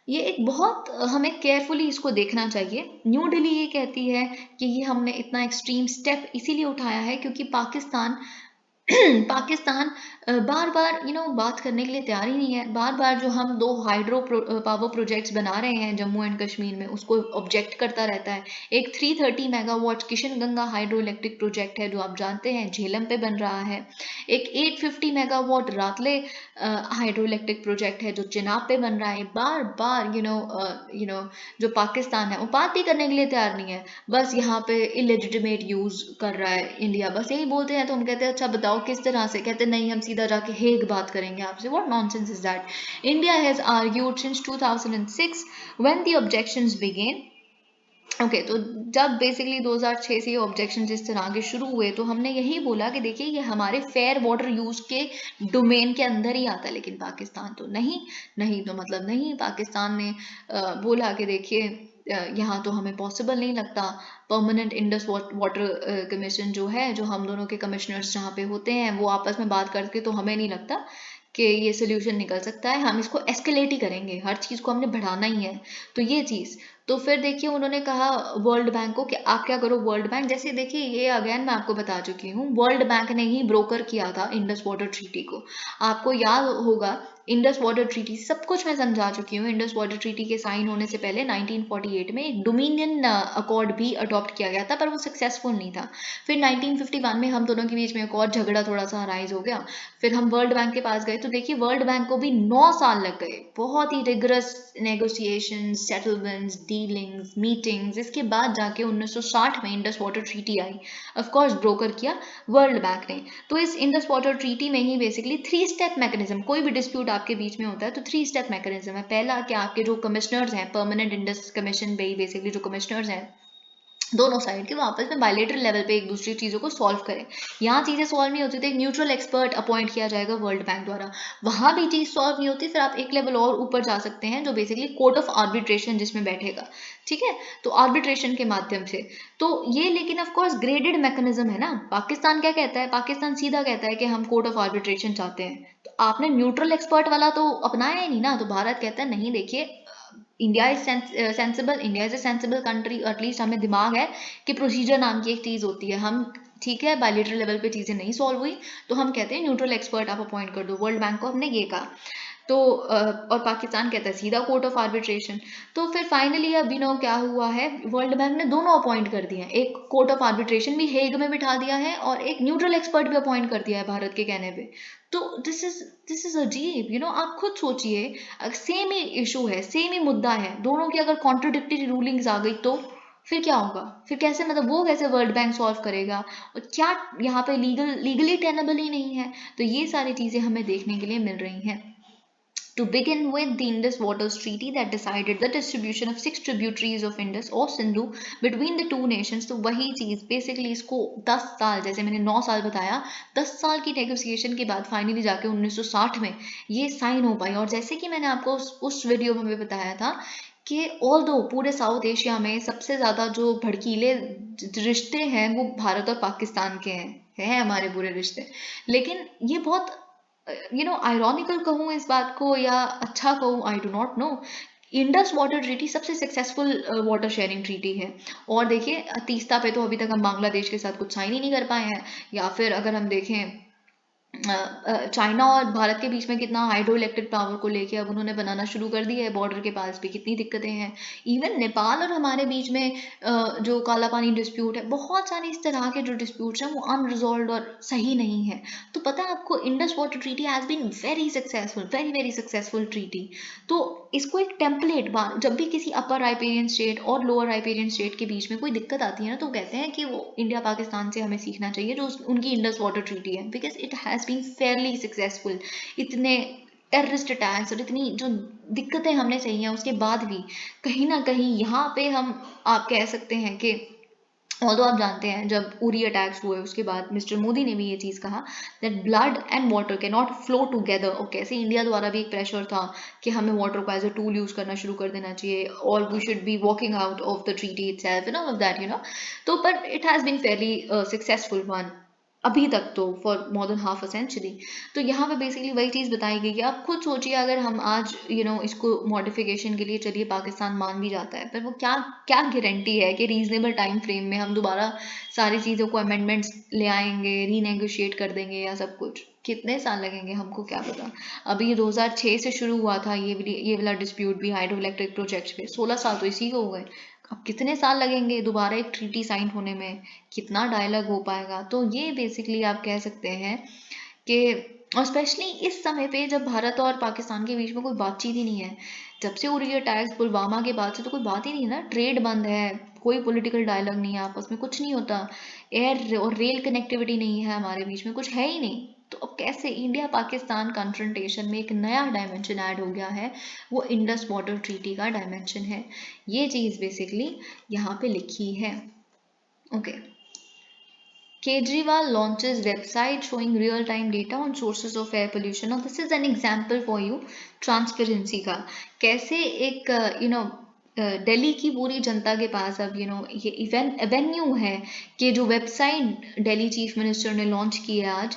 Speaker 1: ये एक बहुत हमें केयरफुली इसको देखना चाहिए। न्यू दिल्ली ये कहती है कि ये हमने इतना एक्सट्रीम स्टेप इसीलिए उठाया है क्योंकि पाकिस्तान पाकिस्तान बार बार बात करने के लिए तैयार ही नहीं है। बार बार जो हम 2 हाइड्रो पावर प्रोजेक्ट्स बना रहे हैं जम्मू एंड कश्मीर में, उसको ऑब्जेक्ट करता रहता है। एक 330 megawatt Kishan Ganga hydro electric project है जो आप जानते हैं झेलम पे बन रहा है। एक 850 मेगावाट रातले हाइड्रो इलेक्ट्रिक प्रोजेक्ट है जो चिनाब पे बन रहा है। बार बार जो पाकिस्तान है वो बात ही करने के लिए तैयार नहीं है, बस यहाँ पे इलेजिटिमेट यूज कर रहा है इंडिया, बस यही बोलते हैं। तो हम कहते हैं अच्छा बताओ किस तरह से, कहते नहीं हम सीधा जाके हेग बात करेंगे आपसे। What nonsense is that? India has argued since 2006 when the objections began. Okay, तो जब बेसिकली 2006 से ये ऑब्जेक्शन जिस तरह के शुरू हुए, तो हमने यही बोला कि देखिए ये हमारे फेयर वाटर यूज के डोमेन के अंदर ही आता है, लेकिन पाकिस्तान तो नहीं। नहीं तो मतलब नहीं, पाकिस्तान ने बोला कि देखिए यहाँ तो हमें पॉसिबल नहीं लगता। परमानेंट इंडस वाटर कमीशन जो है, जो हम दोनों के कमिश्नर्स जहाँ पे होते हैं वो आपस में बात करके, तो हमें नहीं लगता कि ये सोल्यूशन निकल सकता है, हम इसको एस्केलेट ही करेंगे, हर चीज़ को हमने बढ़ाना ही है। तो ये चीज़, तो फिर देखिए उन्होंने कहा वर्ल्ड बैंक को कि आप क्या करो, वर्ल्ड बैंक जैसे, देखिए ये अगेन मैं आपको बता चुकी हूँ, वर्ल्ड बैंक ने ही ब्रोकर किया था इंडस वाटर ट्रीटी को। आपको याद होगा इंडस वाटर ट्रीटी सब कुछ मैं समझा चुकी हूँ। इंडस वाटर ट्रीटी के साइन होने से पहले 1948 में एक डोमिनियन अकॉर्ड भी अडॉप्ट किया गया था, पर वो सक्सेसफुल नहीं था। फिर 1951 में हम दोनों के बीच में एक और झगड़ा थोड़ा सा अराइज हो गया, फिर हम वर्ल्ड बैंक के पास गए, तो देखिए वर्ल्ड बैंक को भी 9 साल लग गए, बहुत ही rigorous negotiation, settlements, dealings, meetings, इसके बाद जाके 1960 में इंडस वाटर ट्रीटी आई। ऑफ कोर्स ब्रोकर किया वर्ल्ड बैंक ने। तो इस इंडस वाटर ट्रीटी में ही बेसिकली 3 स्टेप मैकेनिज्म, कोई भी डिस्प्यूट आपके बीच में होता है तो 3 स्टेप मैकेनिज्म है। पहला कि आपके जो कमिश्नर्स हैं, परमानेंट इंडस कमीशन पे बेसिकली जो कमिश्नर्स हैं दोनों साइड के, वो आपस में बायलेटरल लेवल पे एक दूसरी चीज़ों को सॉल्व करें। यहाँ चीज़ें सॉल्व नहीं होती तो एक न्यूट्रल एक्सपर्ट अपॉइंट किया जाएगा वर्ल्ड बैंक द्वारा, वहाँ भी चीज़ सॉल्व नहीं होती, फिर आप एक लेवल और ऊपर जा सकते हैं जो बेसिकली कोर्ट ऑफ आर्बिट्रेशन जिसमें बैठेगा। ठीक है, तो आर्बिट्रेशन के माध्यम से, तो ये लेकिन ऑफ कोर्स ग्रेडेड मैकेनिज्म है ना। पाकिस्तान क्या कहता है, पाकिस्तान सीधा कहता है कि हम कोर्ट ऑफ आर्बिट्रेशन चाहते हैं, तो आपने न्यूट्रल एक्सपर्ट वाला तो अपनाया ही नहीं ना। तो भारत कहता है नहीं, देखिए India is sensible, India is a sensible country, at least हमें दिमाग है कि प्रोसीजर नाम की एक चीज़ होती है। हम ठीक है बायलेटरल लेवल पे चीज़ें नहीं सॉल्व हुई तो हम कहते हैं न्यूट्रल एक्सपर्ट आप अपॉइंट कर दो, वर्ल्ड बैंक को हमने ये कहा। तो और पाकिस्तान कहता है सीधा कोर्ट ऑफ आर्बिट्रेशन। तो फिर फाइनली अब क्या हुआ है, वर्ल्ड बैंक ने दोनों अपॉइंट कर दिए हैं, एक कोर्ट ऑफ आर्बिट्रेशन भी हेग में बिठा दिया है और एक न्यूट्रल एक्सपर्ट भी अपॉइंट कर दिया है भारत के कहने पे। तो दिस इज अजीब, आप खुद सोचिए, सेम ही इशू है, सेम ही मुद्दा है, दोनों की अगर कॉन्ट्रोडिक्टरी रूलिंग्स आ गई तो फिर क्या होगा, फिर कैसे, मतलब वो कैसे वर्ल्ड बैंक सॉल्व करेगा, और क्या यहाँ पे लीगली टेनेबल ही नहीं है। तो ये सारी चीजें हमें देखने के लिए मिल रही हैं। To begin with, the Indus Waters Treaty that decided the distribution of 6 tributaries of Indus or Sindhu between the two nations, तो वही चीज़ बेसिकली इसको 10 साल, जैसे मैंने 9 साल बताया, 10 साल की नेगोशिएशन के बाद फाइनली जाके 1960 में ये साइन हो पाई। और जैसे कि मैंने आपको उस वीडियो में भी बताया था कि ऑल दो पूरे साउथ एशिया में सबसे ज़्यादा जो भड़कीले रिश्ते हैं वो भारत और पाकिस्तान के हैं हमारे पूरे रिश्ते, लेकिन ये बहुत आयरॉनिकल कहूँ इस बात को या अच्छा कहूँ, आई do not know, Indus water treaty सबसे सक्सेसफुल वाटर शेयरिंग ट्रीटी है। और देखिए तीस्ता पे तो अभी तक हम बांग्लादेश के साथ कुछ साइन ही नहीं कर पाए हैं। या फिर अगर हम देखें चाइना और भारत के बीच में कितना हाइड्रो इलेक्ट्रिक पावर को लेके अब उन्होंने बनाना शुरू कर दिया है, बॉर्डर के पास भी कितनी दिक्कतें हैं। इवन नेपाल और हमारे बीच में जो काला पानी डिस्प्यूट है, बहुत सारे इस तरह के जो डिस्प्यूट्स हैं वो अनरिजॉल्व और सही नहीं है। तो पता है आपको, Indus water treaty has been very successful, very very successful treaty. तो इसको एक टेम्पलेट, जब भी किसी अपर राइपेरियन स्टेट और लोअर राइपेरियन स्टेट के बीच में कोई दिक्कत आती है ना, तो कहते हैं कि वो इंडिया पाकिस्तान से हमें सीखना चाहिए जो उनकी इंडस वाटर ट्रीटी है, because it has been fairly successful. इतने टेररिस्ट अटैक्स और इतनी जो दिक्कतें हमने सही हैं उसके बाद भी कहीं ना कहीं यहाँ पे हम आप कह सकते हैं कि ऑल्दो आप जानते हैं जब उरी अटैक्स हुए उसके बाद मिस्टर मोदी ने भी ये चीज़ कहा that blood and water can not flow together. और कैसे इंडिया द्वारा भी एक प्रेशर था कि हमें वाटर को एज अ टूल यूज़ करना शुरू कर देना चाहिए और we should be walking out of the treaty itself and all of that तो पर it has been fairly successful one अभी तक तो for more than half a century. तो यहाँ पे बेसिकली वही चीज़ बताई गई कि आप खुद सोचिए अगर हम आज इसको मॉडिफिकेशन के लिए चलिए पाकिस्तान मान भी जाता है, पर वो क्या क्या गारंटी है कि रीजनेबल टाइम फ्रेम में हम दोबारा सारी चीज़ों को अमेंडमेंट्स ले आएंगे, रीनेगोशिएट कर देंगे या सब कुछ। कितने साल लगेंगे हमको क्या पता। अभी 2006 से शुरू हुआ था ये वाला डिस्प्यूट भी हाइड्रो इलेक्ट्रिक प्रोजेक्ट पे, 16 साल तो इसी को हो गए। अब कितने साल लगेंगे दोबारा एक ट्रीटी साइन होने में, कितना डायलॉग हो पाएगा। तो ये बेसिकली आप कह सकते हैं कि, और स्पेशली इस समय पे जब भारत और पाकिस्तान के बीच में कोई बातचीत ही नहीं है, जब से उरी अटैक्स पुलवामा के बाद से तो कोई बात ही नहीं है ना, ट्रेड बंद है, कोई पॉलिटिकल डायलॉग नहीं है आपस में, कुछ नहीं होता, एयर और रेल कनेक्टिविटी नहीं है हमारे बीच में, कुछ है ही नहीं। तो अब कैसे इंडिया पाकिस्तान कन्फ्रंटेशन में एक नया डायमेंशन ऐड हो गया है, वो इंडस वाटर ट्रीटी का डायमेंशन है। ये चीज़ बेसिकली यहाँ पे लिखी है। Okay, Kejriwal launches website showing real-time data on sources of air pollution. Now this is an example for you transparency का, कैसे एक दिल्ली की पूरी जनता के पास अब ये एवेन्यू है कि जो वेबसाइट दिल्ली चीफ मिनिस्टर ने लॉन्च की है आज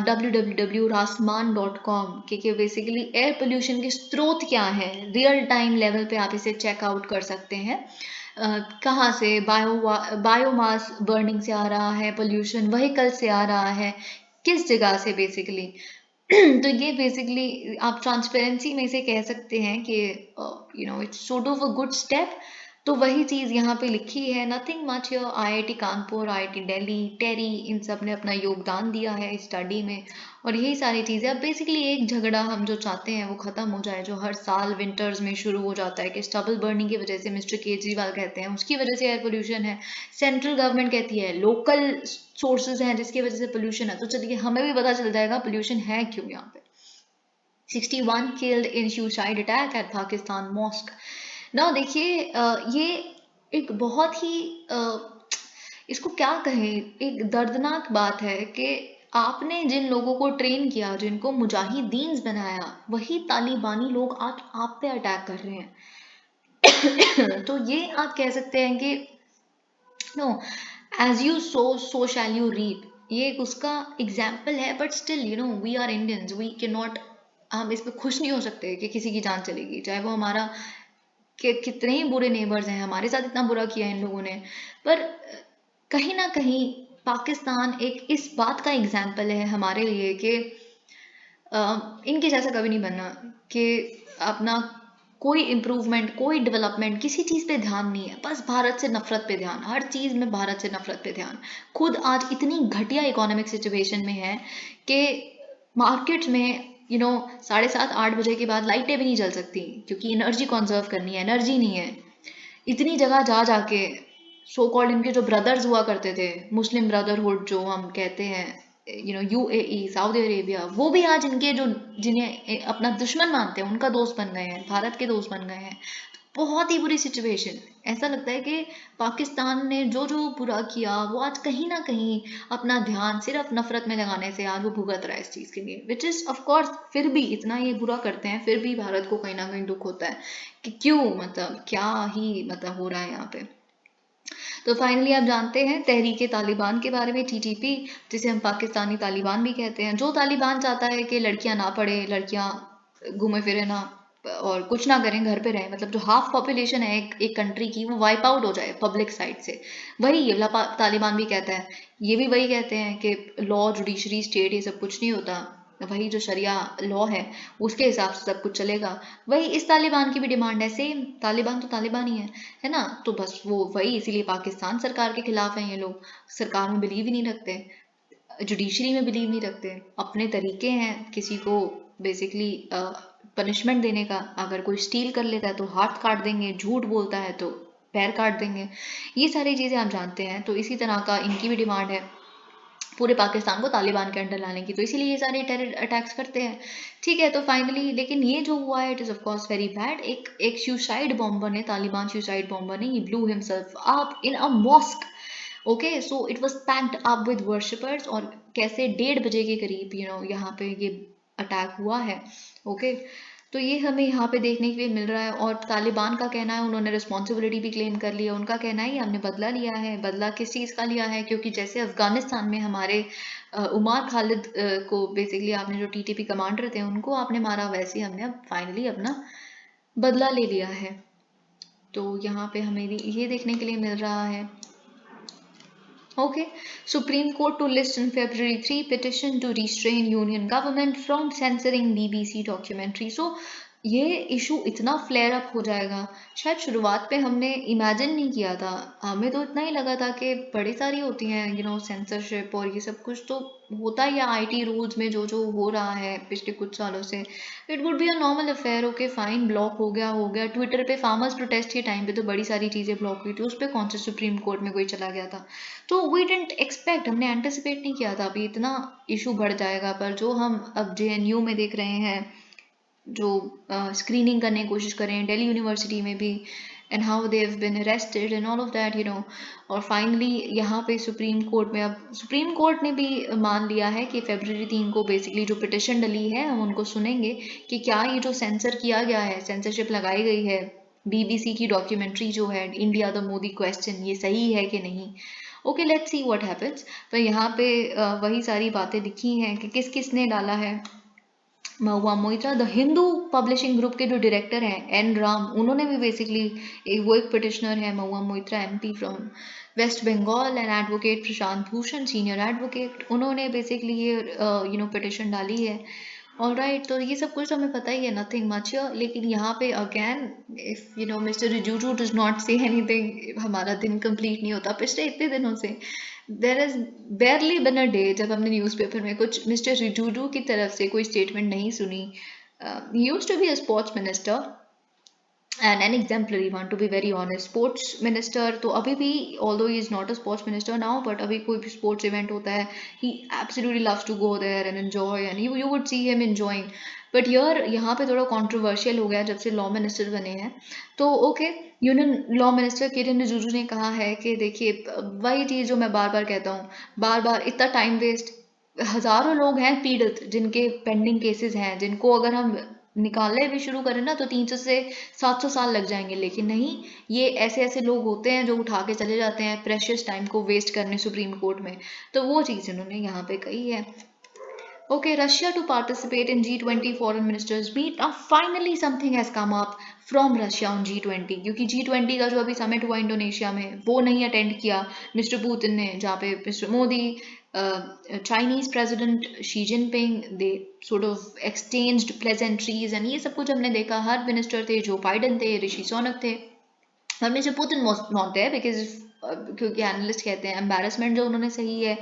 Speaker 1: www.rasman.com कि बेसिकली एयर पोल्यूशन के स्रोत क्या है, रियल टाइम लेवल पे आप इसे चेकआउट कर सकते हैं। कहाँ से बायोमास बर्निंग से आ रहा है पोल्यूशन, व्हीकल से आ रहा है, किस जगह से बेसिकली। तो ये बेसिकली आप ट्रांसपेरेंसी में से कह सकते हैं कि it's sort of a good step. तो वही चीज़ यहाँ पे लिखी है, nothing much here. IIT Kanpur, IIT Delhi, TERI, इन सब ने अपना योगदान दिया है इस स्टडी में। और यही सारी चीज़ें, अब बेसिकली एक झगड़ा हम जो चाहते हैं वो ख़त्म हो जाए, जो हर साल विंटर्स में शुरू हो जाता है कि स्टबल बर्निंग की वजह से, मिस्टर केजरीवाल कहते हैं उसकी वजह से एयर पोल्यूशन है, सेंट्रल गवर्नमेंट कहती है लोकल सोर्सेज हैं जिसकी वजह से पोल्यूशन है। तो चलिए हमें भी पता चल जाएगा पोल्यूशन है क्यों यहाँ पे। 61 killed in suicide attack at Pakistan mosque. ना देखिए ये एक बहुत ही इसको क्या कहें, एक दर्दनाक बात है कि आपने जिन लोगों को ट्रेन किया, जिनको मुजाहिदीन बनाया, वही तालिबानी लोग आज आप पे अटैक कर रहे हैं। तो ये आप कह सकते हैं कि no, as you sow shall you reap, ये एक उसका एग्जाम्पल है। But still we are Indians, we can not, हम इस पर खुश नहीं हो सकते कि किसी की जान चलेगी, चाहे वो हमारा कि कितने ही बुरे नेबर्स हैं, हमारे साथ इतना बुरा किया इन लोगों ने। पर कहीं ना कहीं पाकिस्तान एक इस बात का एग्जाम्पल है हमारे लिए कि इनके जैसा कभी नहीं बनना, कि अपना कोई इम्प्रूवमेंट, कोई डेवलपमेंट, किसी चीज़ पे ध्यान नहीं है, बस भारत से नफरत पे ध्यान, हर चीज़ में भारत से नफरत पे ध्यान। खुद आज इतनी घटिया इकोनॉमिक सिचुएशन में है कि मार्केट में 7:30-8 बजे के बाद लाइटें भी नहीं जल सकती क्योंकि एनर्जी कंजर्व करनी है, एनर्जी नहीं है। इतनी जगह जा जाके सो कॉल्ड इनके जो ब्रदर्स हुआ करते थे, मुस्लिम ब्रदरहुड जो हम कहते हैं, यूएई, सऊदी अरेबिया, वो भी आज इनके जो जिन्हें अपना दुश्मन मानते हैं उनका दोस्त बन गए हैं, भारत के दोस्त बन गए हैं। बहुत ही बुरी सिचुएशन। ऐसा लगता है कि पाकिस्तान ने जो जो बुरा किया वो आज कहीं ना कहीं अपना ध्यान सिर्फ नफरत में लगाने से आज वो भुगत रहा है इस चीज़ के लिए, विच इज़ ऑफ कोर्स। फिर भी इतना ये बुरा करते हैं, फिर भी भारत को कहीं ना कहीं दुख होता है कि क्यों, मतलब क्या ही मतलब हो रहा है यहाँ पे। तो फाइनली आप जानते हैं तहरीक तालिबान के बारे में, TTP, जिसे हम पाकिस्तानी तालिबान भी कहते हैं। जो तालिबान चाहता है कि लड़कियां ना पढ़े, लड़कियां घूमे फिरे ना और कुछ ना करें, घर पे रहें, मतलब जो हाफ पॉपुलेशन है एक कंट्री की, वो वाइप आउट हो जाए पब्लिक साइड से। वही ये तालिबान भी कहता है, ये भी वही कहते हैं कि लॉ, जुडिशरी, स्टेट, ये सब कुछ नहीं होता, वही जो शरिया लॉ है उसके हिसाब से सब कुछ चलेगा। वही इस तालिबान की भी डिमांड है, सेम। तालिबान तो तालिबान ही है ना। तो बस वो वही, इसीलिए पाकिस्तान सरकार के खिलाफ हैं ये लोग। सरकार में बिलीव ही नहीं रखते, जुडिशरी में बिलीव नहीं रखते, अपने तरीके हैं किसी को बेसिकली पनिशमेंट देने का। अगर कोई स्टील कर लेता है तो हाथ काट देंगे, झूठ बोलता है तो पैर काट देंगे। ये सारी चीज़ें आप जानते हैं। तो इसी तरह का इनकी भी डिमांड है पूरे पाकिस्तान को तालिबान के अंडर लाने की, तो इसीलिए ये सारे टेरर अटैक्स करते हैं। ठीक है, तो फाइनली लेकिन ये जो हुआ है, it is of course very bad. एक सुसाइड बॉम्बर ने, तालिबान सुसाइड बॉम्बर ने, he blew himself up in a mosque. Okay, so it was packed up with worshippers. और कैसे 1:30 के करीब यहाँ पे ये अटैक हुआ है। ओके, तो ये हमें यहाँ पे देखने के लिए मिल रहा है। और तालिबान का कहना है, उन्होंने रिस्पॉन्सिबिलिटी भी क्लेम कर लिया। उनका कहना है हमने बदला लिया है। बदला किस चीज़ का लिया है? क्योंकि जैसे अफगानिस्तान में हमारे उमार खालिद को बेसिकली आपने जो TTP कमांडर थे उनको आपने मारा, वैसे हमने अब फाइनली अपना बदला ले लिया है। तो यहाँ पे हमें ये देखने के लिए मिल रहा है। Okay, Supreme Court to list in February 3 petition to restrain Union government from censoring BBC documentary. So ये इशू इतना फ्लेयर अप हो जाएगा, शायद शुरुआत पे हमने इमेजिन नहीं किया था। हमें तो इतना ही लगा था कि बड़ी सारी होती हैं सेंसरशिप और ये सब कुछ तो होता ही है IT रूल्स में, जो जो हो रहा है पिछले कुछ सालों से। It would be a normal affair. Okay fine, block हो गया। ट्विटर पे फार्मर्स प्रोटेस्ट के टाइम पे तो बड़ी सारी चीज़ें ब्लॉक हुई थी, उस पर कौन से सुप्रीम कोर्ट में कोई चला गया था। तो वी डेंट एक्सपेक्ट, हमने एंटिसिपेट नहीं किया था अभी इतना इशू बढ़ जाएगा। पर जो हम अब JNU में देख रहे हैं, जो स्क्रीनिंग करने की कोशिश कर रहे हैं दिल्ली यूनिवर्सिटी में भी, and how they have been arrested and all of that और फाइनली यहाँ पे सुप्रीम कोर्ट में, अब सुप्रीम कोर्ट ने भी मान लिया है कि February 3 को बेसिकली जो पिटिशन डली है हम उनको सुनेंगे कि क्या ये जो सेंसर किया गया है, सेंसरशिप लगाई गई है BBC की डॉक्यूमेंट्री जो है इंडिया द मोदी क्वेश्चन, ये सही है कि नहीं। Okay, let's see what happens. तो यहाँ पे वही सारी बातें लिखी हैं कि किस किस ने डाला है। Mahua Moitra, the Hindu publishing group के जो डायरेक्टर हैं N राम, उन्होंने भी बेसिकली एक पिटिशनर है Mahua Moitra, MP from West Bengal, and advocate Prashant Bhushan, senior advocate, उन्होंने बेसिकली ये पिटिशन डाली है। ऑल राइट, तो ये सब कुछ तो हमें पता ही है, नथिंग मच। लेकिन यहाँ पे again, if mister Rijiju does not say anything, हमारा दिन कंप्लीट नहीं होता पिछले इतने दिनों से। There is बेयरली bin a day जब हमने न्यूज़पेपर में कुछ मिस्टर रिजिजू की तरफ से कोई स्टेटमेंट नहीं सुनी। He used to be a sports minister and an exemplary one, to be very honest. Sports minister तो अभी भी, although he is not a sports minister now, but अभी कोई भी sports event होता है, he absolutely loves to go there and enjoy, and you would see him enjoying. But यहाँ पे थोड़ा controversial हो गया जब से लॉ मिनिस्टर बने हैं। तो okay, union law minister Kiren Rijiju ने कहा है कि देखिए, वही चीज़ जो मैं बार बार कहता हूँ, बार बार इतना टाइम वेस्ट, हजारों लोग हैं पीड़ित जिनके पेंडिंग केसेस हैं, जिनको अगर हम निकालने भी शुरू करें ना तो 300 से 700 साल लग जाएंगे। लेकिन नहीं, ये ऐसे ऐसे लोग होते हैं जो उठा के चले जाते हैं प्रेशियस टाइम को वेस्ट करने सुप्रीम कोर्ट में। तो वो चीज़ इन्होंने यहाँ पे कही है। Okay, Russia to participate in G20 foreign ministers meet. Now finally something has come up from Russia on G20, क्योंकि G20 का जो अभी समिट हुआ इंडोनेशिया में, वो नहीं अटेंड किया मिस्टर पुतिन ने, जहाँ पे mister Modi, Chinese president Xi Jinping, they sort of exchanged pleasantries and ये सब कुछ हमने देखा। हर मिनिस्टर थे, जो बाइडन थे, ऋषि सुनक थे, और mister Putin was not there because, क्योंकि एनालिस्ट कहते हैं एम्बैरसमेंट जो उन्होंने सही है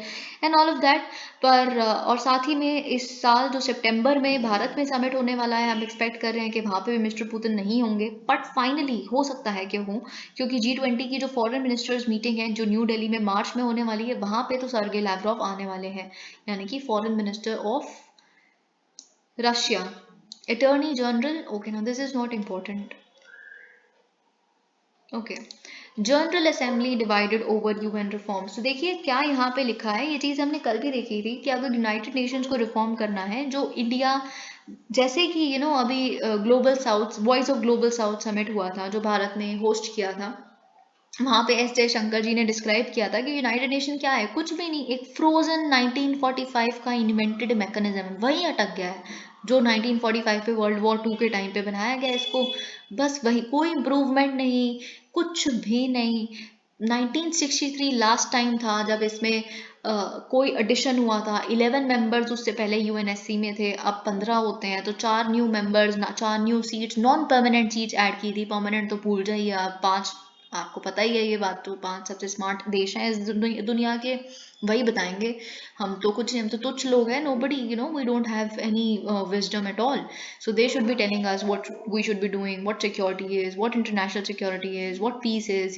Speaker 1: एंड ऑल ऑफ दैट। पर और साथ ही में इस साल जो सितंबर में भारत में समिट होने वाला है, हम एक्सपेक्ट कर रहे हैं कि वहाँ पे भी मिस्टर पुतिन नहीं होंगे, बट फाइनली हो सकता है कि हों, क्योंकि G20 की जो फॉरेन मिनिस्टर्स मीटिंग है जो न्यू दिल्ली में मार्च में होने वाली है, वहाँ पे तो सर्गे लैवरोव आने वाले हैं, यानी कि foreign minister of Russia. Attorney general, okay ना, this is not important. Okay, general assembly divided over UN reforms. तो देखिए क्या यहाँ पे लिखा है, ये चीज़ हमने कल भी देखी थी कि अगर यूनाइटेड नेशंस को रिफॉर्म करना है, जो इंडिया, जैसे कि अभी global south, voice of global south summit हुआ था जो भारत ने होस्ट किया था, वहाँ पे एस जयशंकर जी ने डिस्क्राइब किया था कि यूनाइटेड नेशन क्या है, कुछ भी नहीं, एक फ्रोजन 1945 का इन्वेंटेड मैकेनिज्म है, वही अटक गया है जो 1945 पे वर्ल्ड वॉर 2 के टाइम पे बनाया गया इसको, बस वही, कोई इम्प्रूवमेंट नहीं, कुछ भी नहीं। 1963 लास्ट टाइम था जब इसमें कोई एडिशन हुआ था, 11 मेंबर्स उससे पहले यूएनएससी में थे, अब 15 होते हैं, तो 4 new members, 4 new seats, non permanent seats add की थी, परमानेंट तो भूल जाइए आप, 5, आपको पता ही है ये बात, तो 5 सबसे स्मार्ट देश हैं इस दुनिया के, वही बताएंगे। हम तो कुछ नहीं, हम तो तुच्छ लोग हैं, nobody, we don't have any wisdom at all, so they should be telling us what we should be doing, what security is, what international security is, what peace is,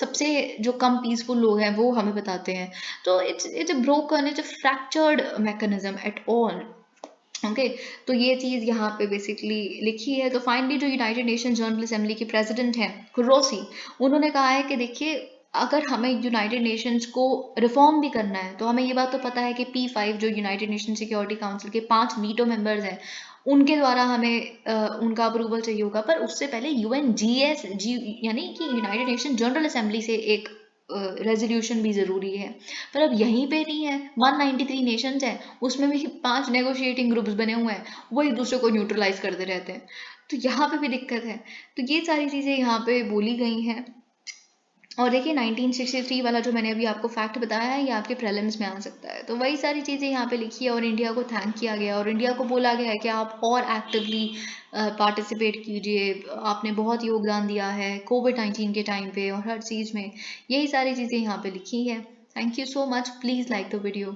Speaker 1: सबसे जो कम पीसफुल लोग हैं वो हमें बताते हैं। तो it's a broken, it's a fractured mechanism at all। Okay, तो ये चीज़ यहाँ पे बेसिकली लिखी है। तो फाइनली जो यूनाइटेड नेशन जनरल असेंबली की प्रेसिडेंट हैं कुर्रोसी, उन्होंने कहा है कि देखिए, अगर हमें यूनाइटेड नेशंस को रिफॉर्म भी करना है तो हमें ये बात तो पता है कि P5 जो यूनाइटेड नेशन सिक्योरिटी काउंसिल के 5 वीटो मेंबर्स हैं, उनके द्वारा हमें उनका अप्रूवल चाहिए होगा, पर उससे पहले UNGS यानी कि यूनाइटेड नेशन जनरल असेंबली से एक रेजोल्यूशन भी ज़रूरी है। पर अब यहीं पे नहीं है, 193 नेशंस हैं, उसमें भी 5 नेगोशिएटिंग ग्रुप्स बने हुए हैं, वो एक दूसरे को न्यूट्रलाइज करते रहते हैं, तो यहाँ पे भी दिक्कत है। तो ये सारी चीज़ें यहाँ पे बोली गई हैं। और देखिए 1963 वाला जो मैंने अभी आपको फैक्ट बताया है, ये आपके प्रीलिम्स में आ सकता है, तो वही सारी चीज़ें यहाँ पे लिखी है, और इंडिया को थैंक किया गया, और इंडिया को बोला गया है कि आप और एक्टिवली पार्टिसिपेट कीजिए, आपने बहुत योगदान दिया है कोविड-19 के टाइम पे और हर चीज़ में, यही सारी चीज़ें यहाँ पे लिखी हैं। Thank you so much, please like the video.